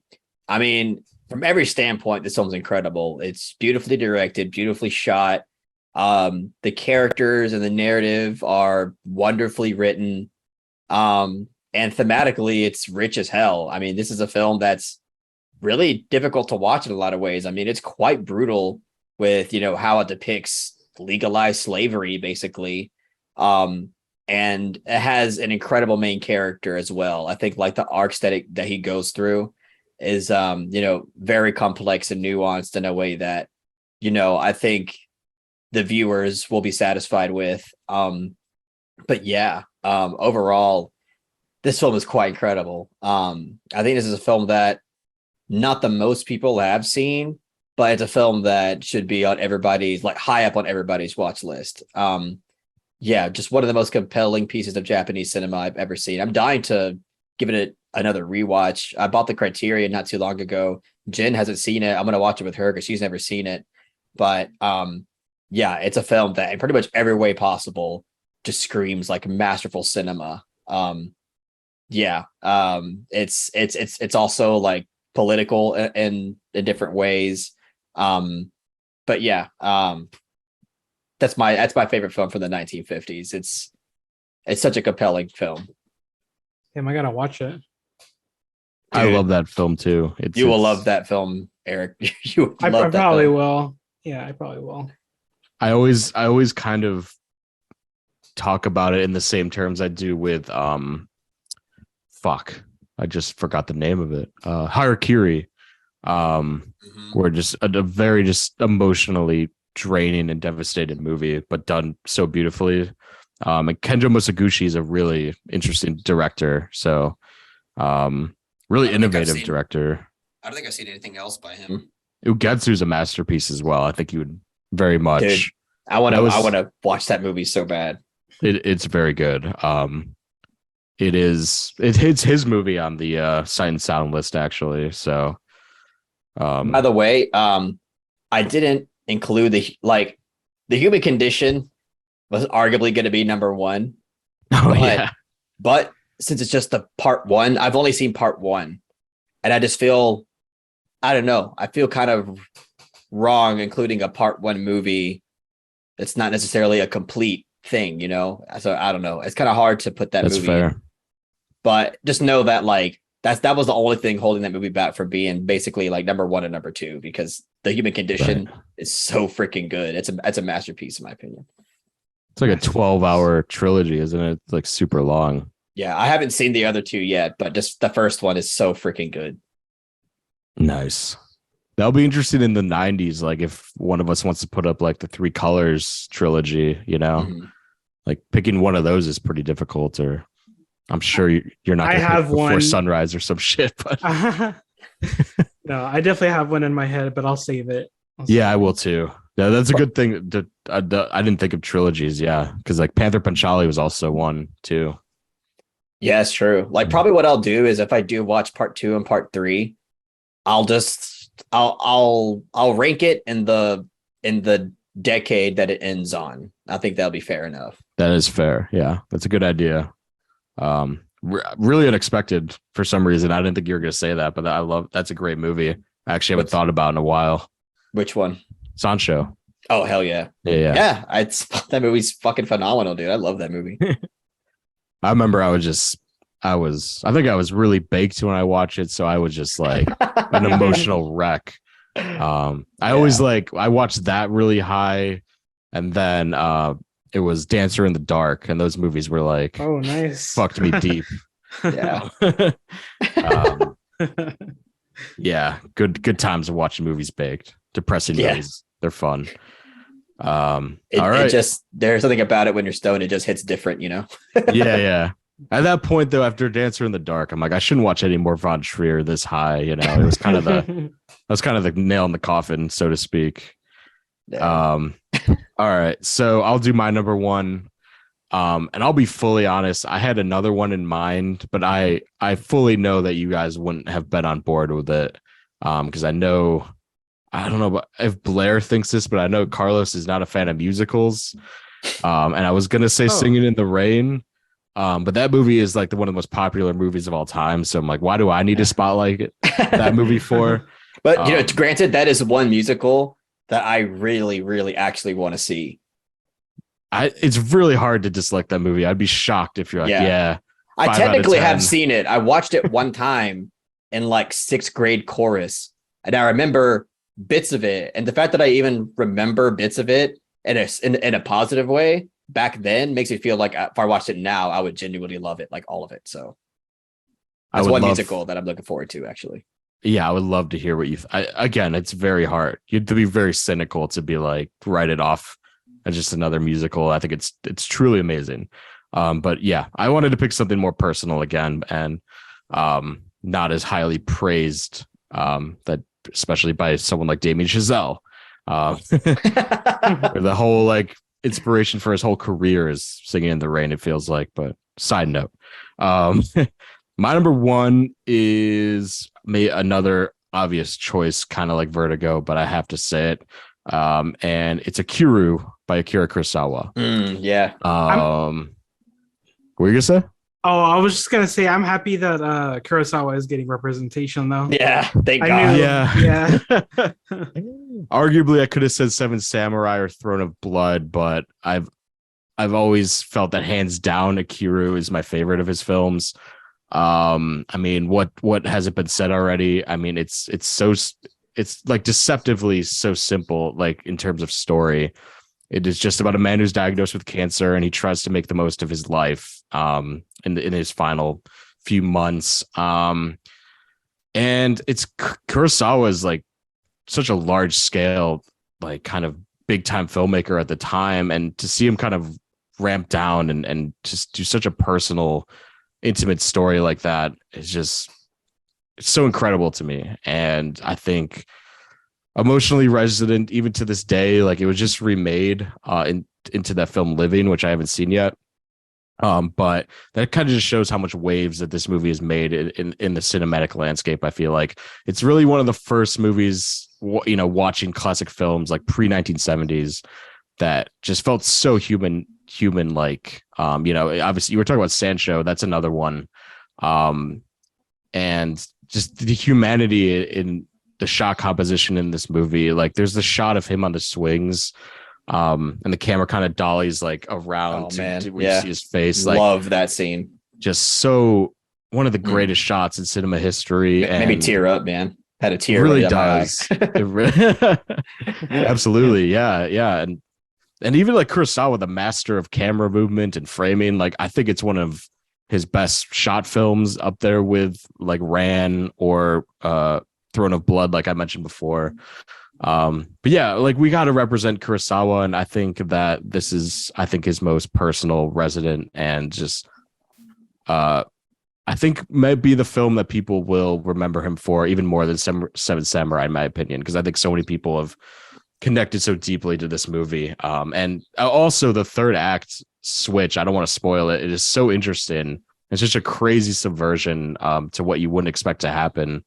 mean, from every standpoint, this film's incredible. It's beautifully directed, beautifully shot. The characters and the narrative are wonderfully written. and thematically, it's rich as hell. I mean, this is a film that's really difficult to watch in a lot of ways. I mean, it's quite brutal with, how it depicts legalized slavery, basically. And it has an incredible main character as well. I think like the arcs that he goes through is, very complex and nuanced in a way that, I think the viewers will be satisfied with. But yeah, overall, this film is quite incredible. I think this is a film that not the most people have seen, but it's a film that should be on everybody's, like, high up on everybody's watch list. Yeah, just one of the most compelling pieces of Japanese cinema I've ever seen. I'm dying to give it another rewatch. I bought the Criterion not too long ago. Jen hasn't seen it. I'm going to watch it with her because she's never seen it. But yeah, it's a film that in pretty much every way possible just screams like masterful cinema. It's also like political in different ways. But yeah, that's my favorite film from the 1950s. It's such a compelling film. Damn, I gotta watch it. I love that film too. You will love that film, Eric. I probably will. Yeah, I probably will. I always kind of talk about it in the same terms I do with I just forgot the name of it. Harakiri. Where just a very just emotionally draining and devastated movie, but done so beautifully. And Kenjo Misaguchi is a really interesting director. So really innovative director. I don't think I've seen anything else by him. Ugetsu's a masterpiece as well. I think you would very much. Dude, I want to watch that movie so bad. It's very good. It's his movie on the Sight and Sound list, actually. So by the way, I didn't include the Human Condition was arguably going to be number one. But since it's just the part one, I've only seen part one, and I just feel, I don't know, I feel kind of wrong including a part one movie that's not necessarily a complete thing, So I don't know. It's kind of hard to put that movie. That's fair. But just know that that was the only thing holding that movie back from being basically like number one and number two, because The Human Condition is so freaking good. It's a masterpiece in my opinion. It's like a 12-hour trilogy, isn't it? It's like super long. Yeah, I haven't seen the other two yet, but just the first one is so freaking good. Nice. That'll be interesting in the 90s. Like if one of us wants to put up like the Three Colors trilogy, like picking one of those is pretty difficult, or I'm sure you're not going to have one before sunrise or some shit. But no, I definitely have one in my head, but I'll save it. I will too. Yeah, that's a good thing. I didn't think of trilogies. Yeah, because like Panther Panchali was also one too. Yeah, it's true. Like probably what I'll do is if I do watch part 2 and part 3, I'll rank it in the decade that it ends on. I think that'll be fair enough. That is fair. Yeah, that's a good idea. Really unexpected for some reason. I didn't think you were going to say that, but that's a great movie. I actually haven't thought about in a while. Which one? Sancho. Oh, hell yeah. Yeah. That movie's fucking phenomenal, dude. I love that movie. I remember I think I was really baked when I watched it. So I was just like an emotional wreck. I watched that really high, and then it was Dancer in the Dark, and those movies were like, oh, nice, fucked me deep. Yeah. Yeah, good times of watching movies baked. Depressing movies, they're fun. All right. It just, there's something about it when you're stoned, it just hits different, Yeah. At that point, though, after Dancer in the Dark, I'm like, I shouldn't watch any more Von Trier this high. It was kind of the nail in the coffin, so to speak. Yeah. All right, so I'll do my number one. And I'll be fully honest, I had another one in mind, but I fully know that you guys wouldn't have been on board with it. Because I don't know if Blair thinks this, but I know Carlos is not a fan of musicals. And I was gonna say Singing in the Rain. But that movie is like one of the most popular movies of all time. So I'm like, why do I need to spotlight that movie for? But granted, that is one musical that I really, really actually want to see. It's really hard to dislike that movie. I'd be shocked if you're like, I technically have seen it. I watched it one time in like 6th grade chorus, and I remember bits of it. And the fact that I even remember bits of it in a positive way back then makes me feel like if I watched it now, I would genuinely love it, like all of it. So that's one musical that I'm looking forward to, actually. Yeah, I would love to hear what you. Again, it's very hard. You have to be very cynical to be like write it off as just another musical. I think it's truly amazing. But yeah, I wanted to pick something more personal again, and not as highly praised. That especially by someone like Damien Chazelle. The whole like inspiration for his whole career is Singing in the Rain, it feels like. But side note, my number one is another obvious choice, kind of like Vertigo, but I have to say it. And it's Akiru by Akira Kurosawa. Yeah. What were you gonna say? Oh, I was just gonna say I'm happy that Kurosawa is getting representation, though. Yeah, thank God. Yeah. Arguably, I could have said Seven Samurai or Throne of Blood, but I've always felt that hands down Akiru is my favorite of his films. I mean, what hasn't been said already? I mean, it's like deceptively so simple, like in terms of story. It is just about a man who's diagnosed with cancer, and he tries to make the most of his life in his final few months. And it's Kurosawa is like such a large scale, like kind of big time filmmaker at the time, and to see him kind of ramp down and just do such a personal, intimate story like that is just, it's so incredible to me. And I think emotionally resonant even to this day. Like it was just remade into that film Living, which I haven't seen yet. But that kind of just shows how much waves that this movie has made in the cinematic landscape. I feel like it's really one of the first movies, watching classic films like pre-1970s that just felt so human like. Obviously you were talking about Sancho, that's another one. And just the humanity in the shot composition in this movie. Like there's the shot of him on the swings, and the camera kind of dollies like around where you see his face. Like, love that scene. Just so one of the greatest shots in cinema history. Made me tear up, man. Had a tear. It really does. Absolutely. Yeah. And even like Kurosawa, the master of camera movement and framing, like I think it's one of his best shot films, up there with like Ran or Throne of Blood, like I mentioned before. But yeah, like we got to represent Kurosawa, and I think that this is, his most personal, resident, and just I think might be the film that people will remember him for even more than Seven Samurai, in my opinion, because I think so many people have connected so deeply to this movie. And also the third act switch, I don't want to spoil it. It is so interesting. It's just a crazy subversion to what you wouldn't expect to happen.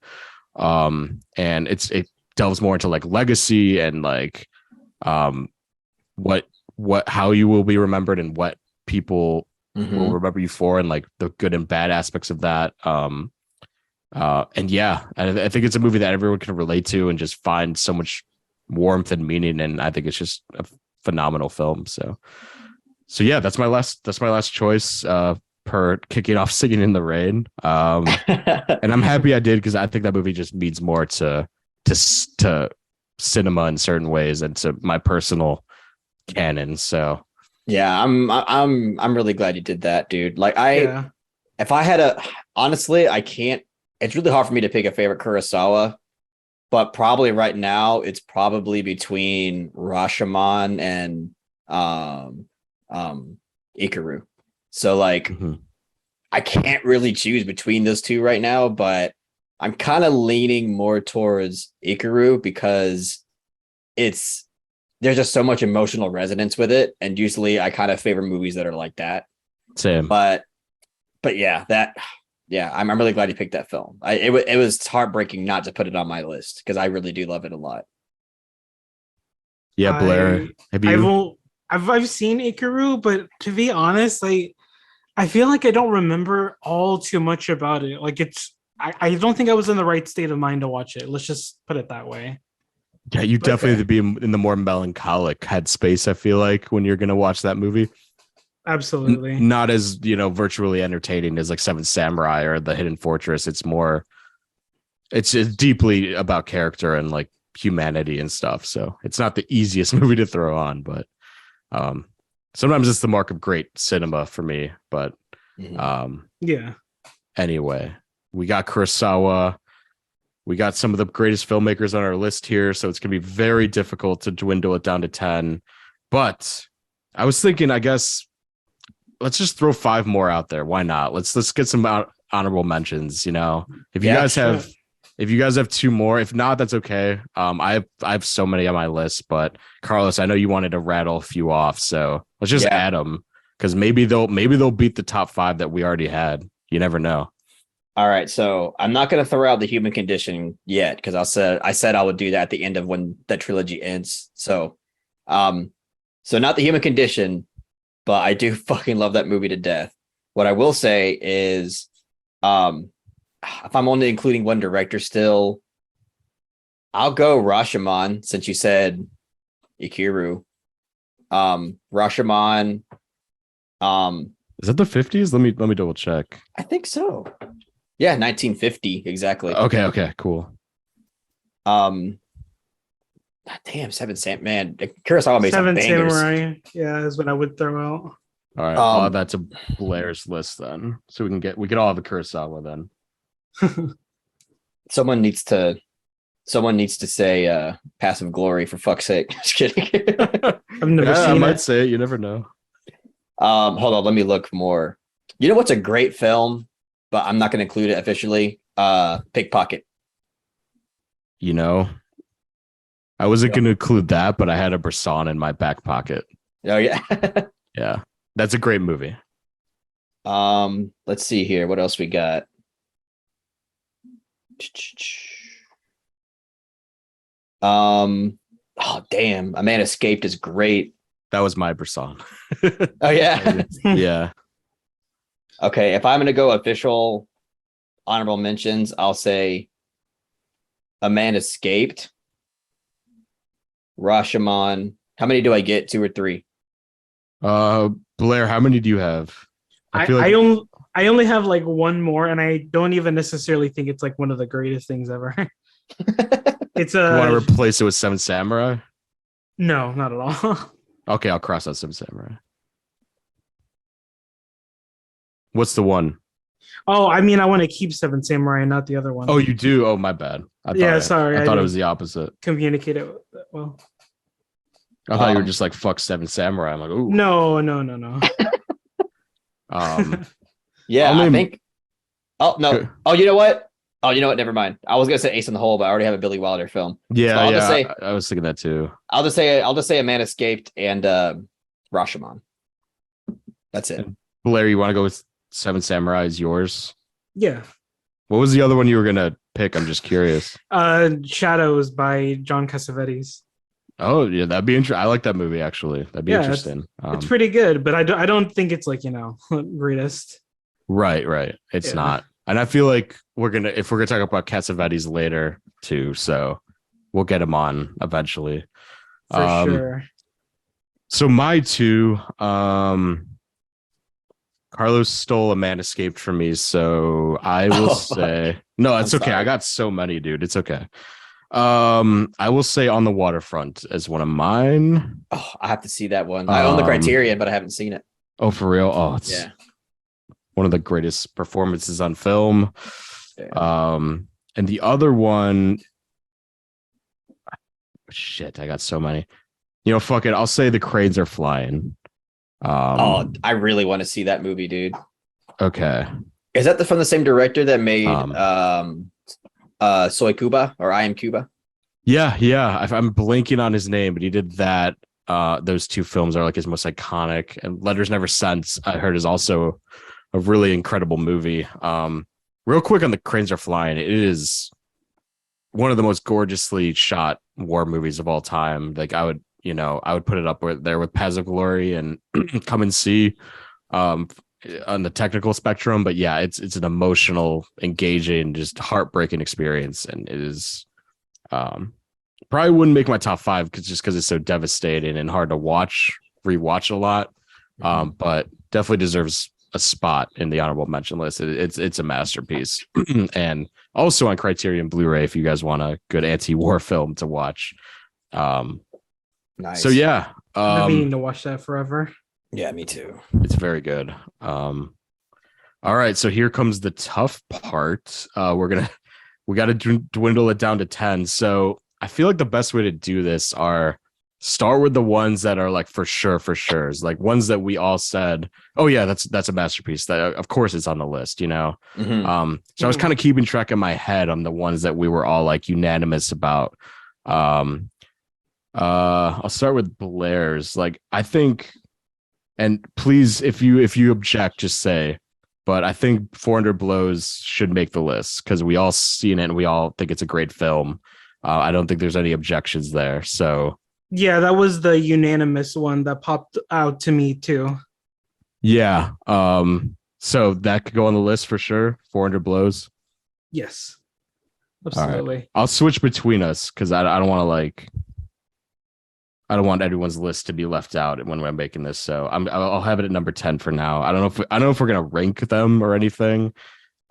And it delves more into like legacy and like how you will be remembered and what people will remember you for, and like the good and bad aspects of that. And yeah, I think it's a movie that everyone can relate to and just find so much warmth and meaning, and I think it's just a phenomenal film. So yeah, that's my last choice per kicking off Singing in the Rain. And I'm happy I did, because I think that movie just means more to cinema in certain ways and to my personal canon. So yeah, I'm really glad you did that, dude. Like if I had honestly, I can't, it's really hard for me to pick a favorite Kurosawa, but probably right now it's probably between Rashomon and Ikaru. So like I can't really choose between those two right now, but I'm kind of leaning more towards Ikaru because there's just so much emotional resonance with it, and usually I kind of favor movies that are like that. Same. But yeah, I'm really glad you picked that film. It was heartbreaking not to put it on my list, because I really do love it a lot. Yeah, Blair, I've seen Ikaru, but to be honest, I feel like I don't remember all too much about it. Like I don't think I was in the right state of mind to watch it. Let's just put it that way. Yeah, you definitely have to be in the more melancholic headspace, I feel like, when you're going to watch that movie. Absolutely. Not as, virtually entertaining as like Seven Samurai or The Hidden Fortress. It's deeply about character and like humanity and stuff. So it's not the easiest movie to throw on, but sometimes it's the mark of great cinema for me. But yeah. Anyway, we got Kurosawa. We got some of the greatest filmmakers on our list here, so it's going to be very difficult to dwindle it down to 10. But I was thinking, I guess, let's just throw 5 more out there. Why not? Let's get some honorable mentions. If you guys have 2 more, if not, that's okay. I have so many on my list, but Carlos, I know you wanted to rattle a few off, so let's just add them because maybe they'll beat the top 5 that we already had. You never know. All right, so I'm not going to throw out The Human Condition yet because I said I would do that at the end of when the trilogy ends. So not The Human Condition, but I do fucking love that movie to death. What I will say is, if I'm only including one director still, I'll go Rashomon since you said Ikiru. Rashomon. Is that the 50s? Let me double check. I think so. Yeah, 1950 exactly. Okay, cool. Damn, man, Kurosawa made some Seven bangers. Samurai, is what I would throw out. All right, I'll add that to Blaire's list then, so we could all have a Kurosawa then. Someone needs to say Passive Glory for fuck's sake. Just kidding. I've never seen I might it. say it. You never know. Hold on, let me look more. You know what's a great film, but I'm not going to include it officially? Pickpocket. I wasn't going to include that, but I had a Bresson in my back pocket. Oh yeah. Yeah, that's a great movie. Let's see here. What else we got? Oh damn, A Man Escaped is great. That was my Bresson. Oh yeah. Yeah. Okay, if I'm going to go official honorable mentions, I'll say A Man Escaped, Rashomon. How many do I get? 2 or 3? Blaire, how many do you have? I only have like one more, and I don't even necessarily think it's like one of the greatest things ever. It's You want to replace it with Seven Samurai? No, not at all. Okay, I'll cross out Seven Samurai. What's the one? Oh, I mean, I want to keep Seven Samurai, not the other one. Oh, you do? Oh, my bad. Sorry. I thought it was the opposite. Communicate it well. I thought you were just like, fuck Seven Samurai. I'm like, ooh. No. Yeah, I think. Oh no. Oh, you know what? Never mind. I was gonna say Ace in the Hole, but I already have a Billy Wilder film. Yeah, So I was thinking that too. I'll just say A Man Escaped and Rashomon. That's it. Blaire, you want to go with Seven Samurai is yours? Yeah. What was the other one you were gonna pick? I'm just curious. Shadows by John Cassavetes. Oh yeah, that'd be interesting. I like that movie actually. That'd be interesting. It's pretty good, but I don't think it's like greatest. Right. It's not. And I feel like if we're gonna talk about Cassavetes later too, so we'll get him on eventually. For sure. So my 2, Carlos stole A Man Escaped from me, so I will say no. It's okay. Sorry. I got so many, dude. It's okay. I will say On the Waterfront as one of mine. Oh, I have to see that one. I own the Criterion, but I haven't seen it. Oh, for real? Oh, it's one of the greatest performances on film. Yeah. And the other one, shit, I got so many. Fuck it. I'll say The Cranes Are Flying. I really want to see that movie, dude. Okay. Is that from the same director that made Soy Cuba or I Am Cuba? Yeah. I'm blanking on his name, but he did that. Those 2 films are like his most iconic. And Letters Never Sent, I heard, is also a really incredible movie. Real quick on The Cranes Are Flying, it is one of the most gorgeously shot war movies of all time. Like I would put it up there with Paths of Glory and Come and See on the technical spectrum. But yeah, it's an emotional, engaging, just heartbreaking experience. And it is probably wouldn't make my top 5 because it's so devastating and hard to rewatch a lot. But definitely deserves a spot in the honorable mention list. It's a masterpiece. And also on Criterion Blu-ray if you guys want a good anti-war film to watch. Nice. So yeah, I've been meaning to watch that forever. Yeah, me too. It's very good. All right, so here comes the tough part. We got to dwindle it down to 10. So I feel like the best way to do this are start with the ones that are like for sure, like ones that we all said, oh yeah, that's a masterpiece. That of course it's on the list, you know. So I was kind of keeping track in my head on the ones that we were all like unanimous about. I'll start with Blaire's. Like I think, and please, if you object, just say. But I think 400 Blows should make the list because we all seen it and we all think it's a great film. I don't think there's any objections there. So yeah, that was the unanimous one that popped out to me too. Yeah. So that could go on the list for sure. 400 Blows. Yes. Absolutely. Right. I'll switch between us because I don't want to I don't want everyone's list to be left out when we're making this. So I'll have it at number 10 for now. I don't know if we're gonna rank them or anything.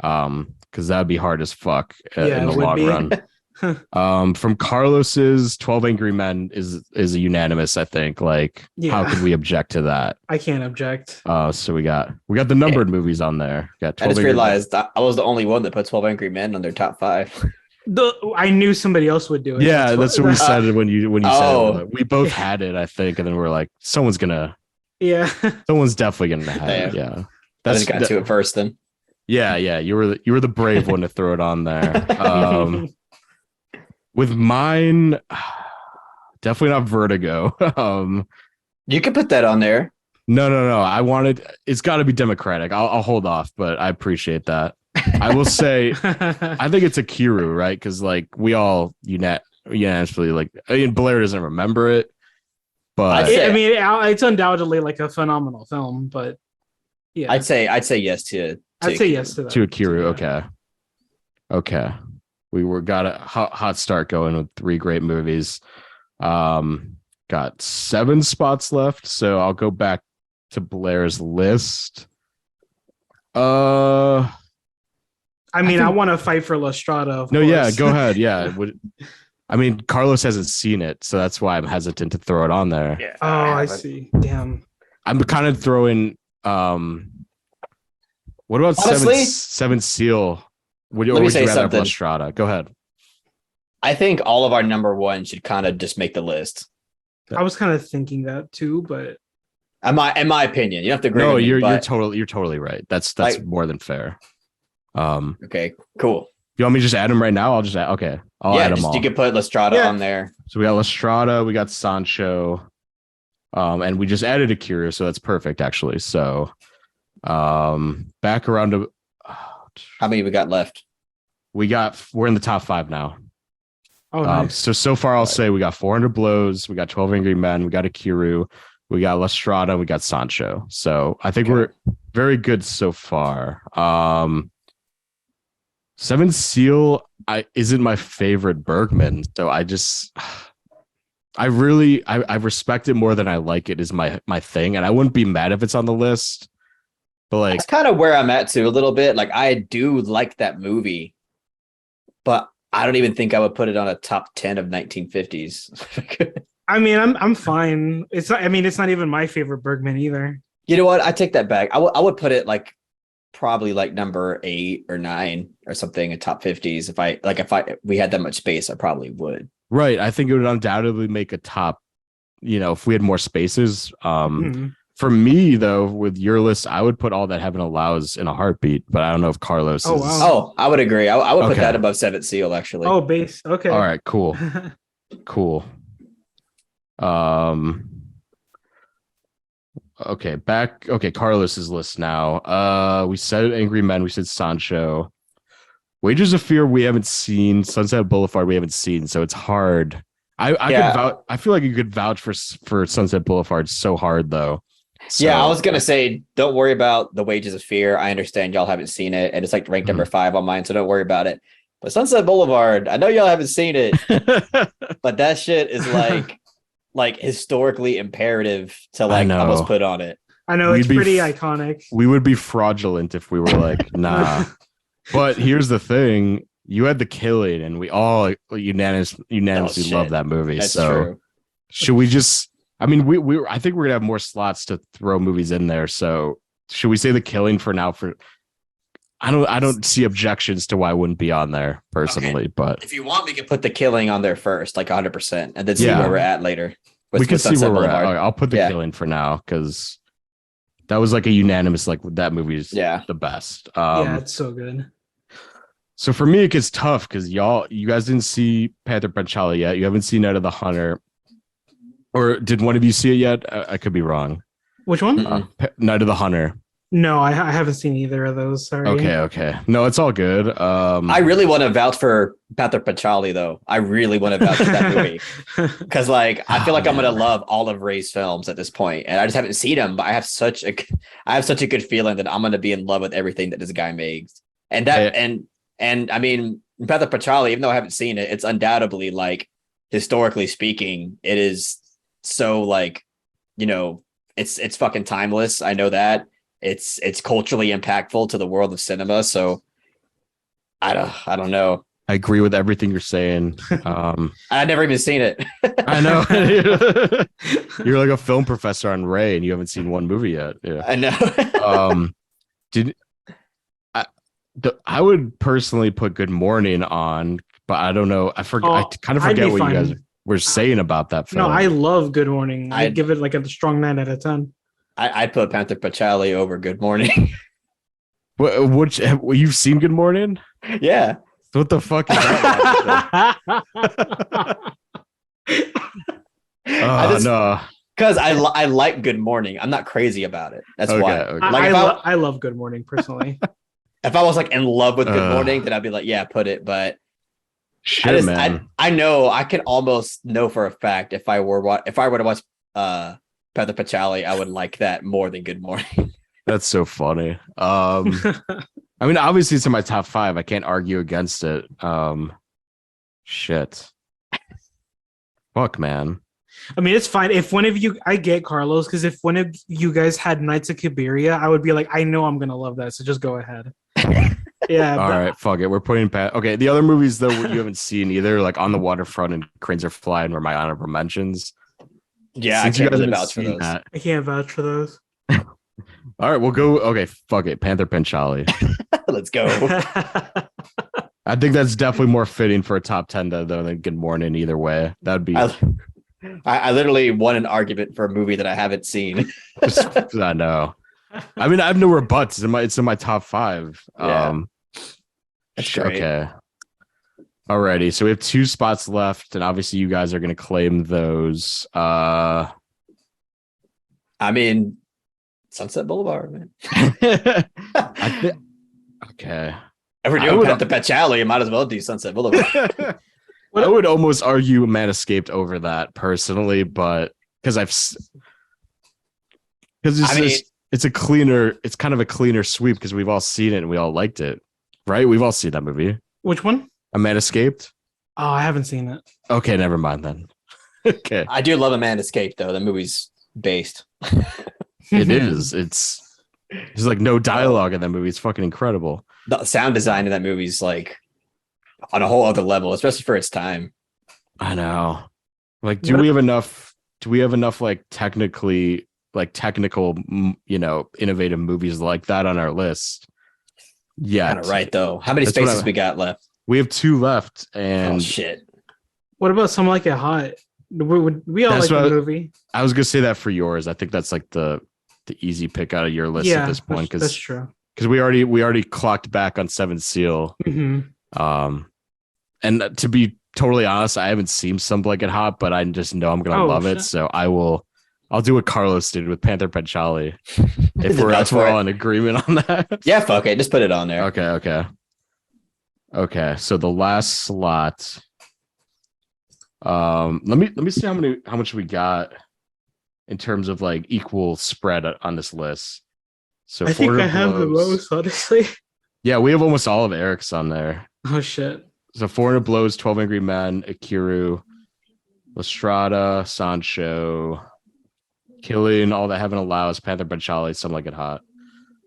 Because that would be hard as fuck in the long run. From Carlos's 12 Angry Men is a unanimous, I think. Like, how could we object to that? I can't object. So we got the numbered movies on there. Got 12 I just realized I was the only one that put 12 Angry Men on their top 5. I knew somebody else would do it. Yeah, that's what we said when you said it. We both had it, I think, and then we're like, someone's definitely gonna have it. Yeah, I just got to it first then. Yeah, you were the brave one to throw it on there. With mine, definitely not Vertigo. You could put that on there. No. It's got to be Democratic. I'll hold off, but I appreciate that. I will say, I think it's Akiru, right? Because like we all unanimously Blaire doesn't remember it, but it's undoubtedly like a phenomenal film. But yeah, I'd say yes to yes to that. To Akiru, yeah. Okay. We got a hot start going with 3 great movies. Got 7 spots left, so I'll go back to Blaire's list. I want to fight for La Strada. No, yeah, go ahead. Yeah. Carlos hasn't seen it, so that's why I'm hesitant to throw it on there. Yeah. Oh, I see. Damn. I'm kind of throwing. What about Seven Seal? Would you rather have La Strada? Go ahead. I think all of our number 1 should kind of just make the list. I was kind of thinking that too, but in my opinion, you don't have to agree. No, you're totally right. That's more than fair. Okay, cool. You want me to just add them right now? I'll just add. Okay, I'll add them all. You can put La Strada on there. So we got La Strada, we got Sancho, and we just added Akira, so that's perfect actually. So, back around to how many we got left? We're in the top 5 now. Oh, nice. So far I'll say we got 400 Blows, we got 12 Angry Men, we got Akiru, we got La Strada, we got Sancho. So I think we're very good so far. Seven Seal isn't my favorite Bergman, so I respect it more than I like it is my thing, and I wouldn't be mad if it's on the list. But like that's kind of where I'm at too a little bit. Like I do like that movie, but I don't even think I would put it on a top 10 of 1950s. I'm fine. It's not even my favorite Bergman either. You know what? I take that back. I would put it like probably like number 8 or 9 or something in top 50s. If we had that much space, I probably would. Right. I think it would undoubtedly make a top, if we had more spaces. For me, though, with your list, I would put All That Heaven Allows in a heartbeat, but I don't know if Carlos is. Wow. Oh, I would agree. I would put that above Seventh Seal, actually. Oh, base. Okay. All right, cool. Cool. Okay, Carlos's list now. We said Angry Men, we said Sancho. Wages of Fear we haven't seen. Sunset Boulevard we haven't seen, so it's hard. I feel like you could vouch for Sunset Boulevard so hard though. So, I was gonna say, don't worry about the Wages of Fear. I understand y'all haven't seen it, and it's like ranked number 5 on mine, so don't worry about it. But Sunset Boulevard, I know y'all haven't seen it, but that shit is like historically imperative to almost put on it. I know it's pretty iconic. We would be fraudulent if we were like, nah. But here's the thing: you had The Killing, and we all unanimously love that movie. That's so true. should we just? I mean, I think we're gonna have more slots to throw movies in there. So should we say The Killing for now? I don't see objections to why it wouldn't be on there personally, but if you want, we can Put The Killing on there first, like 100%, and then see where we're at later. We can see where we're at. All right, I'll put The Killing for now because that was like a unanimous, like that movie is the best. Yeah, it's so good. So for me, it gets tough because you guys didn't see Panther Panchali yet. You haven't seen Night of the Hunter. Or did one of you see it yet? I could be wrong. Which one? Night of the Hunter. No, I haven't seen either of those. Sorry. Okay. No, it's all good. I really want to vouch for Panther Panchali, though. I really want to vouch for that movie because, like, I feel like I'm gonna love all of Ray's films at this point, and I just haven't seen them. But I have such a good feeling that I'm gonna be in love with everything that this guy makes, and I mean, Panther Panchali. Even though I haven't seen it, it's undoubtedly, like, historically speaking, it is so, like, it's fucking timeless. I know that. It's culturally impactful to the world of cinema. So I don't know. I agree with everything you're saying. I've never even seen it. I know. You're like a film professor on Ray, and you haven't seen one movie yet. Yeah. I know. I would personally put Good Morning on, but I don't know. I kind of forget what you guys were saying about that film. No, I love Good Morning. I'd give it like a strong 9 out of 10. I'd put Panther Panchali over Good Morning. Which you've seen Good Morning? Yeah. What the fuck is that? No. Because I like Good Morning. I'm not crazy about it. That's why. Okay. Like I love Good Morning personally. If I was like in love with Good Morning, then I'd be like, yeah, put it. But shit, man. I know I can almost know for a fact if I were to watch Panther Panchali, I would like that more than Good Morning. That's so funny. I mean, obviously it's in my top 5. I can't argue against it. Shit. Fuck, man. I mean, it's fine. If one of you, I get Carlos, because if one of you guys had Nights of Cabiria, I would be like, I know I'm going to love that. So just go ahead. Yeah. All right. Fuck it. We're putting okay. The other movies, though, you haven't seen either, like On the Waterfront and Cranes Are Flying, were my honorable mentions. Yeah, I can't really vouch for those. I can't vouch for those. All right, we'll go. Okay, fuck it. Panther Panchali. Let's go. I think that's definitely more fitting for a top 10 than Good Morning either way. That'd be. I literally won an argument for a movie that I haven't seen. I know. I mean, I have no rebuts. It's in my top 5. Yeah. That's great. Okay. Alrighty, so we have 2 spots left, and obviously you guys are going to claim those. I mean, Sunset Boulevard, man. Okay. If we're doing Panther Panchali, you might as well do Sunset Boulevard. I would almost argue Man Escaped over that personally, but because it's kind of a cleaner sweep because we've all seen it and we all liked it, right? We've all seen that movie. Which one? A Man Escaped? Oh, I haven't seen it. Okay, never mind then. Okay. I do love A Man Escaped, though. The movie's based. It is. There's like no dialogue in that movie. It's fucking incredible. The sound design in that movie's like on a whole other level, especially for its time. I know. Like, do we have enough like technical, innovative movies like that on our list? Yeah. Kind of right, though. How many spaces we got left? We have 2 left, and shit. What about Some Like It Hot? We all like the movie. I was gonna say that for yours. I think that's like the easy pick out of your list at this point. That's true. Because we already clocked back on Seventh Seal. Mm-hmm. And to be totally honest, I haven't seen Some Like It Hot, but I just know I'm gonna love it. So I'll do what Carlos did with Panther Panchali. If we're all in agreement on that. Yeah, fuck it. Just put it on there. Okay. So the last slot. Let me see how much we got in terms of like equal spread on this list. So I think I have the most, honestly. Yeah, we have almost all of Eric's on there. Oh shit. So 400 Blows, 12 Angry Men, Ikiru, La Strada, Sancho, Killing, All That Heaven Allows, Panther Panchali, Some Like It Hot.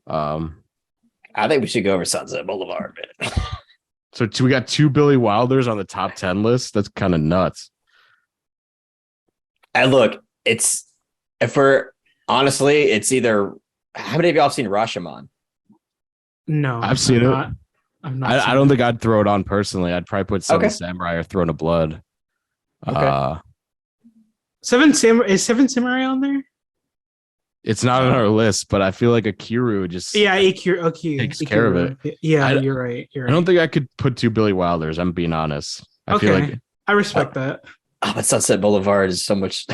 I think we should go over Sunset Boulevard, man. So we got 2 Billy Wilders on the top 10 list. That's kind of nuts. And look, it's either, how many of y'all have seen Rashomon? No, I've seen it. I'm not. I don't think I'd throw it on personally. I'd probably put Seven Samurai or Throne of Blood. Okay. Seven Samurai on there? It's not on our list, but I feel like Akiru just takes care of it. Yeah, you're right. I don't think I could put 2 Billy Wilders. I'm being honest. I feel like I respect that. Oh, but Sunset Boulevard is so much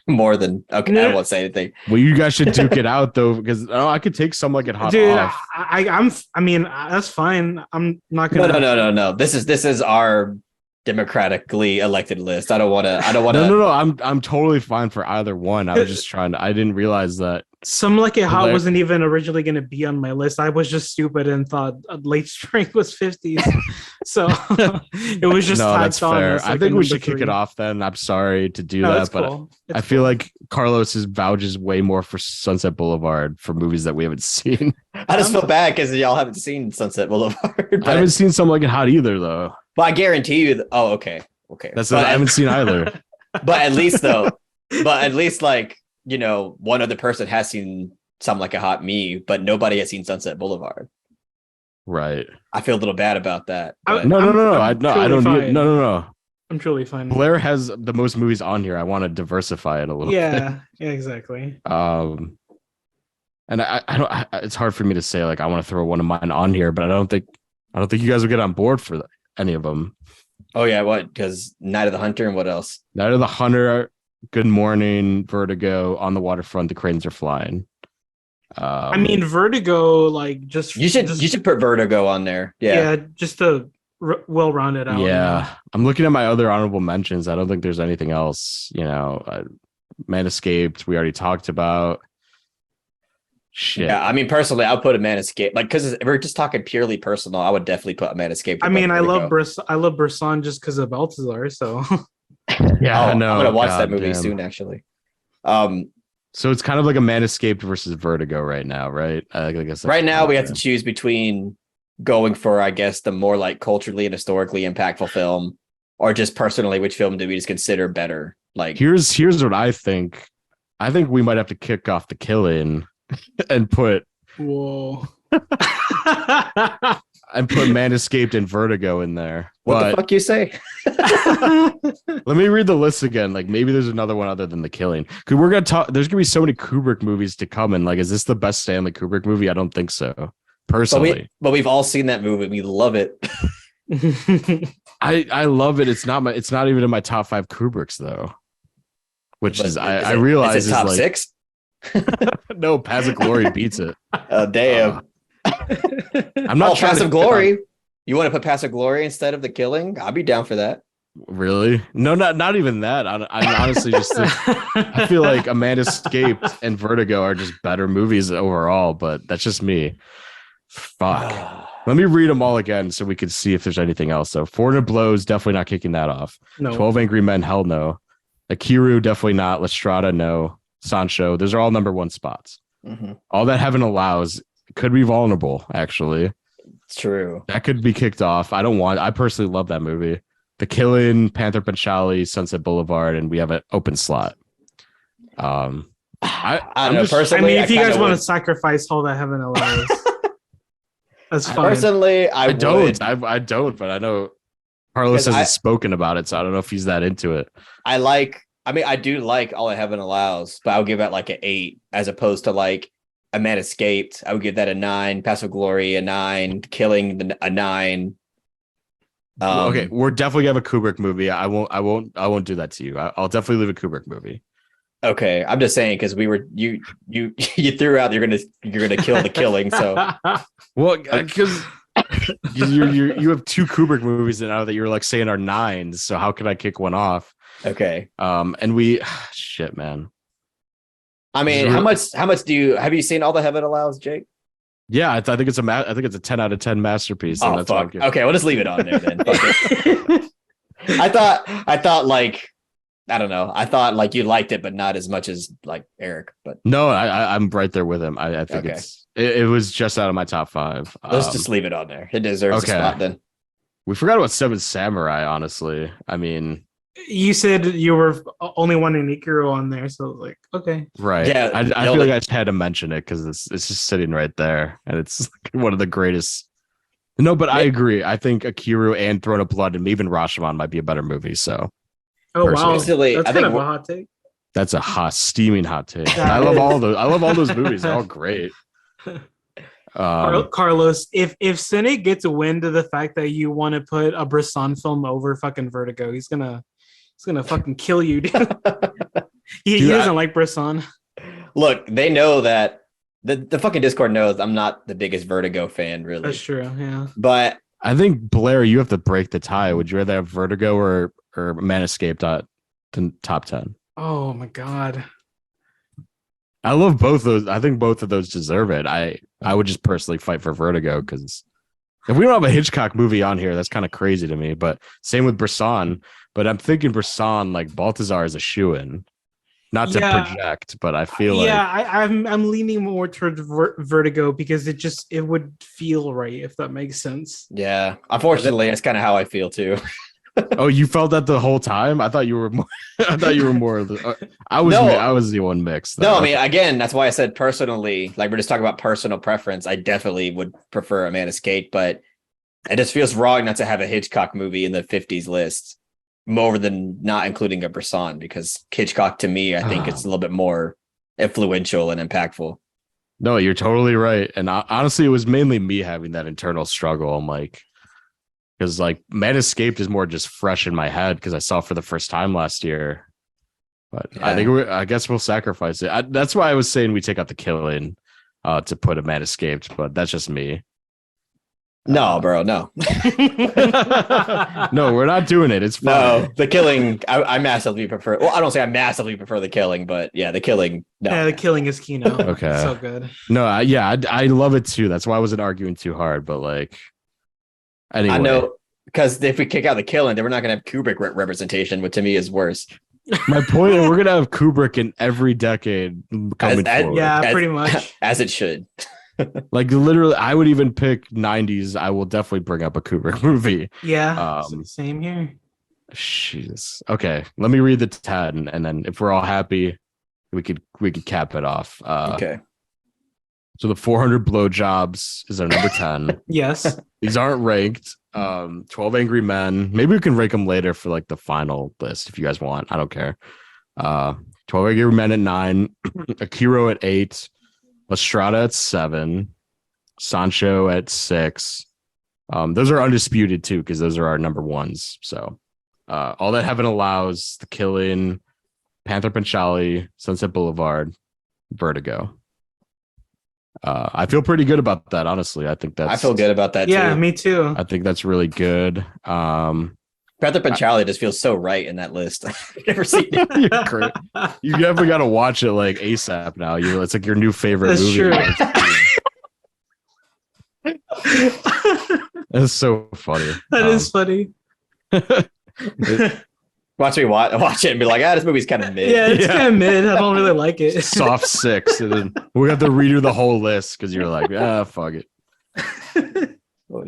more than okay. I don't want to say anything. Well, you guys should duke it out though, because I could take Some Like It Hot off. I mean, that's fine. I'm not gonna. No. This is our democratically elected list. I don't want to. No. I'm totally fine for either one. I was just trying to. I didn't realize that Some Like It Hot wasn't even originally going to be on my list. I was just stupid and thought Late Spring was 50s, so it was just that's fair. I think we should kick it off. Then I'm sorry to do that, but cool. I feel like Carlos vouches way more for Sunset Boulevard for movies that we haven't seen. I just feel bad because y'all haven't seen Sunset Boulevard. I haven't seen Some Like It Hot either, though. But I guarantee you. Okay. I haven't seen either. But at least like, you know, one other person has seen Some Like It Hot, me, but nobody has seen Sunset Boulevard. Right. I feel a little bad about that. No. I don't need. No. I'm truly fine. Blaire has the most movies on here. I want to diversify it a little. Yeah, exactly. And I don't. It's hard for me to say like I want to throw one of mine on here, but I don't think you guys will get on board for any of them. Oh yeah, what? Because Night of the Hunter and what else? Night of the Hunter, Good Morning, Vertigo, On the Waterfront, The Cranes Are Flying. I mean, Vertigo, like you should put Vertigo on there. Yeah, just to well-rounded out. Yeah, I'm looking at my other honorable mentions. I don't think there's anything else. You know, Man Escaped, we already talked about. Shit. Yeah, I mean, personally, I'll put a Man Escape. Like, because if we're just talking purely personal, I would definitely put a Man Escape. I mean, I love Bresson just because of Balthazar. So yeah, I know. I'm gonna watch that movie soon, actually. So it's kind of like a Man Escaped versus Vertigo right now, right? I guess right now we have to choose between going for, I guess, the more like culturally and historically impactful film, or just personally, which film do we just consider better? Like, here's what I think. I think we might have to kick off The Killing and put whoa and put Man Escaped and Vertigo in there. What the fuck you say? Let me read the list again. Like maybe there's another one other than The Killing. Because we're gonna talk. There's gonna be so many Kubrick movies to come, and like, is this the best Stanley Kubrick movie? I don't think so, personally. But we've all seen that movie. We love it. I love it. It's not even in my top 5 Kubricks though. Which I realize is top like, 6. No, Paths of Glory beats it. Oh damn! I'm not trying Paths of Glory. You want to put Paths of Glory instead of The Killing? I'll be down for that. Really? No, not even that. I honestly just think, I feel like A Man Escaped and Vertigo are just better movies overall, but that's just me. Fuck. Let me read them all again so we can see if there's anything else. So 400 Blows, definitely not kicking that off. No. 12 Angry Men, hell no. Akiru, definitely not. La Strada, no. Sancho, those are all number 1 spots. Mm-hmm. All That Heaven Allows could be vulnerable, actually. It's true. That could be kicked off. I personally love that movie. The Killing, Panther Panchali, Sunset Boulevard, and we have an open slot. I don't know. Personally, I mean, if you guys want to sacrifice All That Heaven Allows, that's fine. Personally, I don't, but I know Carlos hasn't spoken about it, so I don't know if he's that into it. I do like All That Heaven Allows, but I'll give that like an 8 as opposed to like A Man Escaped. I would give that a 9. Paths of Glory a 9. Killing a 9. Okay, we're definitely gonna have a Kubrick movie. I won't do that to you. I'll definitely leave a Kubrick movie. Okay, I'm just saying because you threw out you're gonna kill The Killing. So well, because you have 2 Kubrick movies now that you're like saying are 9s. So how can I kick one off? Okay. And we shit, man. I mean, how much have you seen All That Heaven Allows, Jake? Yeah, I think it's a 10 out of 10 masterpiece. Oh, that's fuck. Okay, we'll just leave it on there then. I thought like I don't know. I thought like you liked it, but not as much as like Eric. But no, I'm right there with him. I think Okay. it was just out of my top 5. let's just leave it on there. It deserves a okay. spot then. We forgot about Seven Samurai. Honestly, I mean, You said you were only wanting Ikiru on there, so like, okay. right? Yeah, I feel like I just had to mention it because it's just sitting right there, and it's like one of the greatest. No, but I agree. I think Akiru and Throne of Blood and even Rashomon might be a better movie. So, Oh wow, Personally. Instantly, that's I kind think of a hot take. that's a steaming hot take. That I love is. all those. I love all those movies. They're all great. Carlos, if Cine gets wind of the fact that you want to put a Bresson film over fucking Vertigo, he's gonna fucking kill you, dude. he Dude, doesn't like Bresson. look, they know that the fucking Discord knows I'm not the biggest Vertigo fan, really. That's true. Yeah. But I think Blair, you have to break the tie. Would you rather have Vertigo or Manscaped at the top 10? Oh my god. I love both those. I think both of those deserve it. I would just personally fight for Vertigo because if we don't have a Hitchcock movie on here, that's kind of crazy to me. But same with Bresson. But I'm thinking Bresson, like Balthazar, is a shoo-in. Not to project, but I feel like I'm leaning more towards Vertigo because it would feel right, if that makes sense. yeah, unfortunately, that's kind of how I feel too. Oh, you felt that the whole time? I thought you were more. I thought you were more. I was the one mixed. No, I mean, again, that's why I said personally. Like we're just talking about personal preference. I definitely would prefer a Skate, but it just feels wrong not to have a Hitchcock movie in the 50s list more than not including a Bresson, because Hitchcock to me, I think it's a little bit more influential and impactful. No, you're totally right. And honestly, it was mainly me having that internal struggle. I'm like, because like Man Escaped is more just fresh in my head because I saw it for the first time last year. But I guess we'll sacrifice it. That's why I was saying we take out The Killing to put a Man Escaped, but that's just me. No, bro, no. No, we're not doing it. It's fine. No, The Killing, I massively prefer. Well, I don't say I massively prefer The Killing, but yeah, The Killing. No. Yeah, The Killing is Kino. Okay. So good. No, I love it too. That's why I wasn't arguing too hard, but like, anyway. I know, because if we kick out The Killing, then we're not going to have Kubrick representation, which to me is worse. My point is we're going to have Kubrick in every decade coming forward. Yeah, pretty much. As it should. Like literally, I would even pick 90s. I will definitely bring up a Kubrick movie. Yeah, same here. Jesus. Okay, let me read the 10, and then if we're all happy, we could cap it off. Okay. So the 400 Blowjobs is our number 10. Yes. These aren't ranked. 12 Angry Men. Maybe we can rank them later for like the final list if you guys want. I don't care. 12 Angry Men at 9. Akiro at 8. Estrada at 7. Sancho at 6. Those are undisputed too, because those are our number ones. So All That Heaven Allows, The Killing, Panther Panchali, Sunset Boulevard, Vertigo. I feel pretty good about that, honestly. I feel good about that too. Yeah, me too. I think that's really good. Panther Panchali just feels so right in that list. I've never seen it. You're great. You definitely got to watch it like ASAP now. It's like your new favorite That's movie. True. That's so funny. That is funny. Watch me watch it and be like, this movie's kind of mid. Yeah, it's kind of mid. I don't really like it. Soft 6. And then we have to redo the whole list because you're like, fuck it.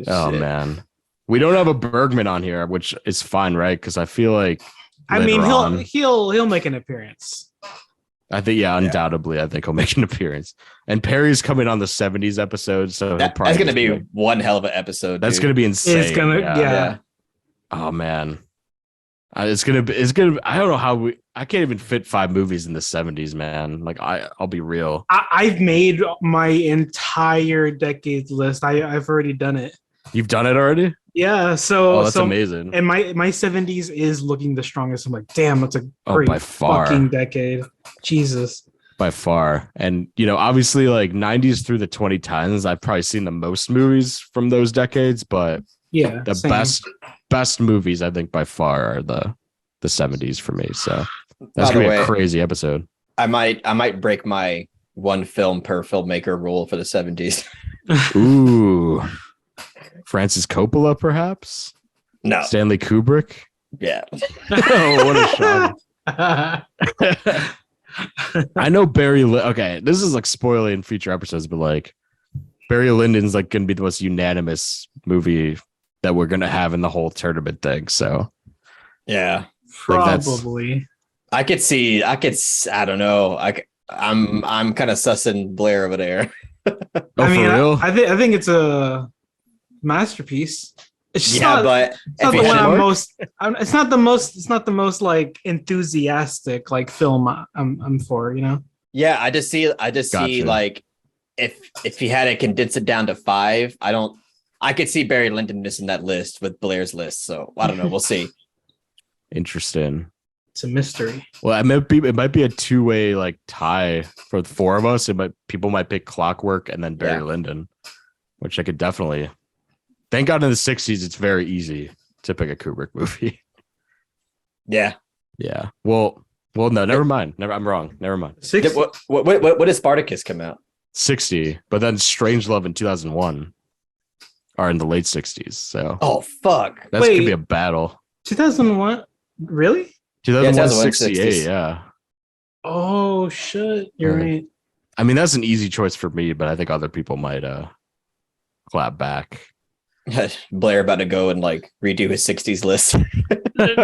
Oh man. We don't have a Bergman on here, which is fine, right? Because I feel like he'll make an appearance. I think, undoubtedly, I think he'll make an appearance. And Perry's coming on the 70s episode, so that's going to be one hell of an episode. That's going to be insane. It's gonna, yeah. Oh man, it's gonna. I don't know how I can't even fit 5 movies in the 70s, man. Like I'll be real. I've made my entire decades list. I've already done it. You've done it already? Yeah, so that's amazing. And my 70s is looking the strongest. I'm like, damn, that's a great by far. Fucking decade. Jesus. By far. And obviously like 90s through the 2010s, I've probably seen the most movies from those decades, but yeah, the best movies I think by far are the 70s for me. So that's gonna be a crazy episode. I might break my one film per filmmaker rule for the 70s. Ooh. Francis Coppola, perhaps? No. Stanley Kubrick? Yeah. Oh, what a shock. I know okay, this is like spoiling future episodes, but like Barry Lyndon's like gonna be the most unanimous movie that we're gonna have in the whole tournament thing. So yeah, probably. I don't know. I'm kind of sussing Blaire over there. For real? I think it's a masterpiece. It's just but it's not the one I'm most. It's not the most. It's not the most like enthusiastic like film I'm for. You know. Yeah, I just see like if he had to condense it down to 5, I could see Barry Lyndon missing that list with Blaire's list. So I don't know. We'll see. Interesting. It's a mystery. Well, it might be a 2-way like tie for the 4 of us. People might pick Clockwork and then Barry Lyndon, which I could definitely. Thank God in the 60s, it's very easy to pick a Kubrick movie. Yeah. Yeah. Well, no, never mind. I'm wrong. Never mind. 60. What did Spartacus come out? 60, but then Strangelove in 2001 are in the late 60s. So. Oh fuck! That's gonna be a battle. 2001, really? 2001, 68. Yeah. Oh shit! You're right. I mean, that's an easy choice for me, but I think other people might clap back. Blaire about to go and like redo his 60s list.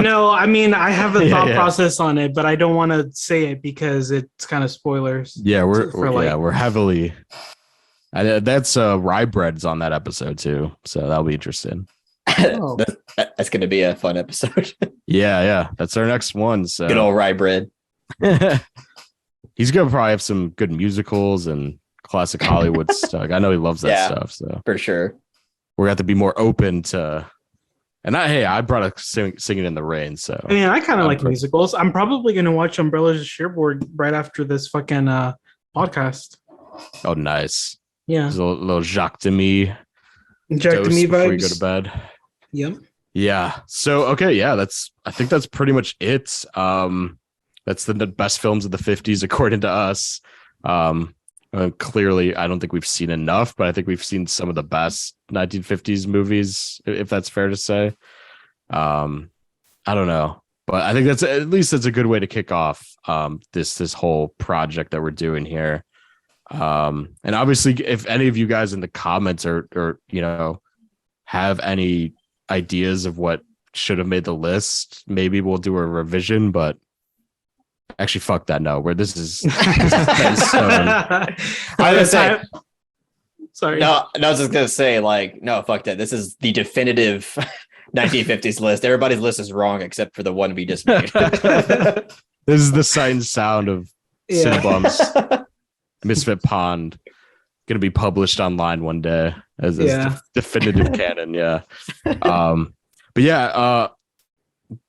No, I mean I have a thought process on it, but I don't want to say it because it's kind of spoilers. Yeah, we're heavily. That's Rye Bread's on that episode too, so that'll be interesting. Oh. That's going to be a fun episode. Yeah, that's our next one. So good old Rye Bread. He's gonna probably have some good musicals and classic Hollywood stuff. I know he loves that stuff. So for sure. We're going to have to be more open to, and I brought a Singing in the Rain. So I mean, I kind of like musicals. I'm probably going to watch Umbrellas Shearboard right after this fucking podcast. Oh, nice. Yeah. There's a little Jacques Demy vibes before you go to bed. Yep. Yeah. So, okay. Yeah. I think that's pretty much it. That's the best films of the 50s, according to us. Clearly, I don't think we've seen enough, but I think we've seen some of the best 1950s movies, if that's fair to say. I don't know, but I think that's a good way to kick off this whole project that we're doing here. And obviously, if any of you guys in the comments or have any ideas of what should have made the list, maybe we'll do a revision, but. Actually, fuck that. No, where this is. I was say, sorry. No, I was just gonna say, like, no, fuck that. This is the definitive 1950s list. Everybody's list is wrong except for the one we just made. This is the sight and sound of Cinebums, Misfit Pond, going to be published online one day as definitive canon. Yeah. But yeah.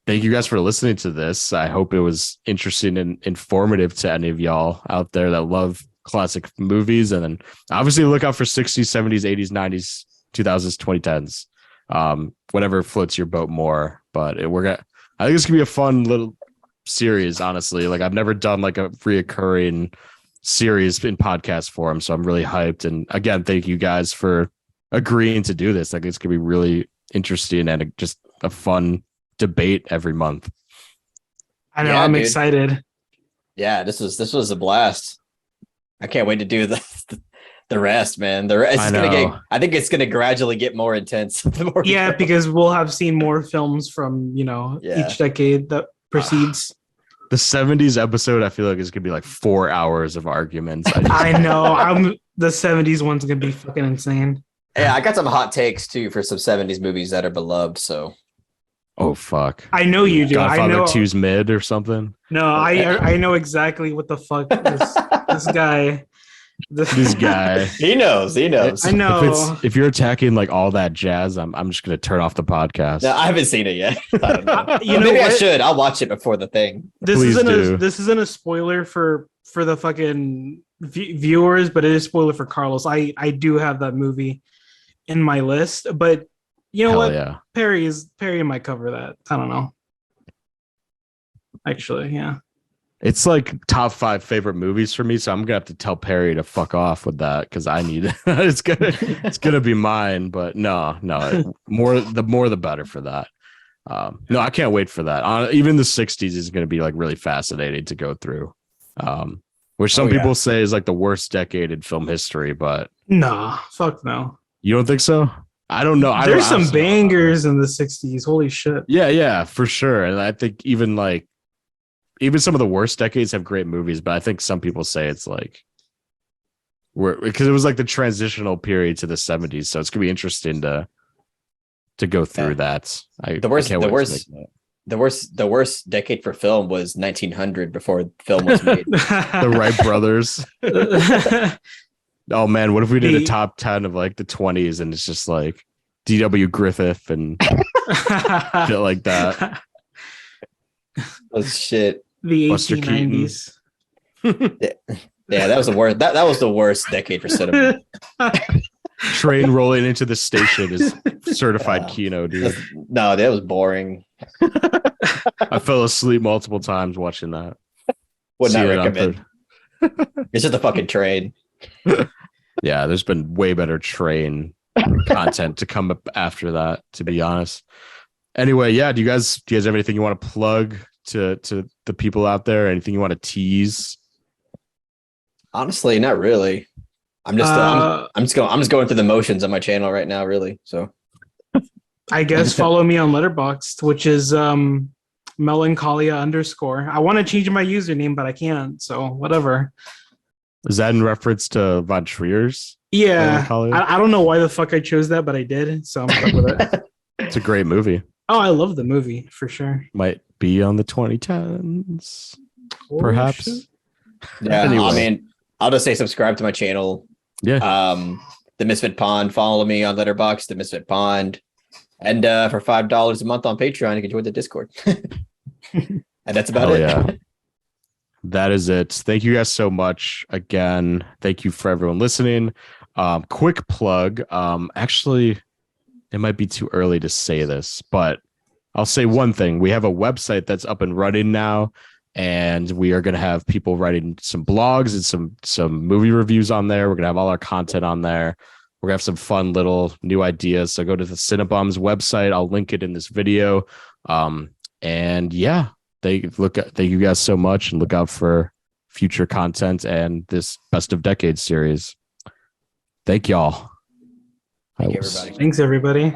Thank you guys for listening to this. I hope it was interesting and informative to any of y'all out there that love classic movies. And then obviously look out for 60s, 70s, 80s, 90s, 2000s, 2010s, whatever floats your boat more. But I think it's gonna be a fun little series, honestly. Like I've never done like a reoccurring series in podcast form. So I'm really hyped. And again, thank you guys for agreeing to do this. Like it's gonna be really interesting and just a fun debate every month. I know, I'm excited. Yeah, this was a blast. I can't wait to do the rest, man. The rest is I think it's gonna gradually get more intense. Because we'll have seen more films from each decade that precedes. The 70s episode, I feel like is gonna be like 4 hours of arguments. I know. The 70s one's gonna be fucking insane. Yeah, I got some hot takes too for some 70s movies that are beloved. So oh fuck! I know you do. Godfather I know 2's mid or something. No, I know exactly what the fuck this guy. This guy. He knows. I know. If you're attacking like all that jazz, I'm just gonna turn off the podcast. No, I haven't seen it yet. I don't know. Maybe I should. I'll watch it before the thing. This isn't a spoiler for the fucking viewers, but it is spoiler for Carlos. I do have that movie in my list, but. You know what? Yeah. Perry might cover that. I don't know. Actually, yeah. It's like top 5 favorite movies for me, so I'm gonna have to tell Perry to fuck off with that because I need it. It's gonna be mine, but no. The more the better for that. No, I can't wait for that. Even the 60s is going to be like really fascinating to go through. Which some people say is like the worst decade in film history, but nah, fuck no. You don't think so? I don't know. There's some bangers in the 60s. Holy shit. Yeah, for sure. And I think even some of the worst decades have great movies, but I think some people say it's like because it was like the transitional period to the 70s, so it's gonna be interesting to go through that. The worst decade for film was 1900 before film was made. The Wright brothers. Oh man, what if we did a top 10 of like the 20s and it's just like D.W. Griffith and shit like that? Oh shit. The 1890s. Yeah, that was the worst. That was the worst decade for cinema. Train rolling into the station is certified Kino, dude. No, that was boring. I fell asleep multiple times watching that. Would not recommend. It's just a fucking train. Yeah, there's been way better train content to come up after that, to be honest. Anyway, yeah, do you guys have anything you want to plug to the people out there? Anything you want to tease? Honestly, not really. I'm just going through the motions on my channel right now, really. So I guess follow me on Letterboxd, which is melancholia _ I want to change my username, but I can't. So whatever. Is that in reference to Von Trier's? Yeah. I don't know why the fuck I chose that, but I did. So I'm stuck with it. It's a great movie. Oh, I love the movie for sure. Might be on the 2010s, perhaps. Shit. Yeah. Anyway. I mean, I'll just say subscribe to my channel. Yeah. The Misfit Pond. Follow me on Letterboxd, the Misfit Pond. And for $5 a month on Patreon, you can join the Discord. And that's about it. Yeah. That is it. Thank you guys so much. Again, thank you for everyone listening. Quick plug. Actually, it might be too early to say this, but I'll say one thing. We have a website that's up and running now, and we are going to have people writing some blogs and some movie reviews on there. We're going to have all our content on there. We're going to have some fun little new ideas. So go to the Cinebums website. I'll link it in this video. And yeah. Thank you guys so much, and look out for future content and this Best of Decades series. Thank y'all. Thank you, everybody. Thanks, everybody.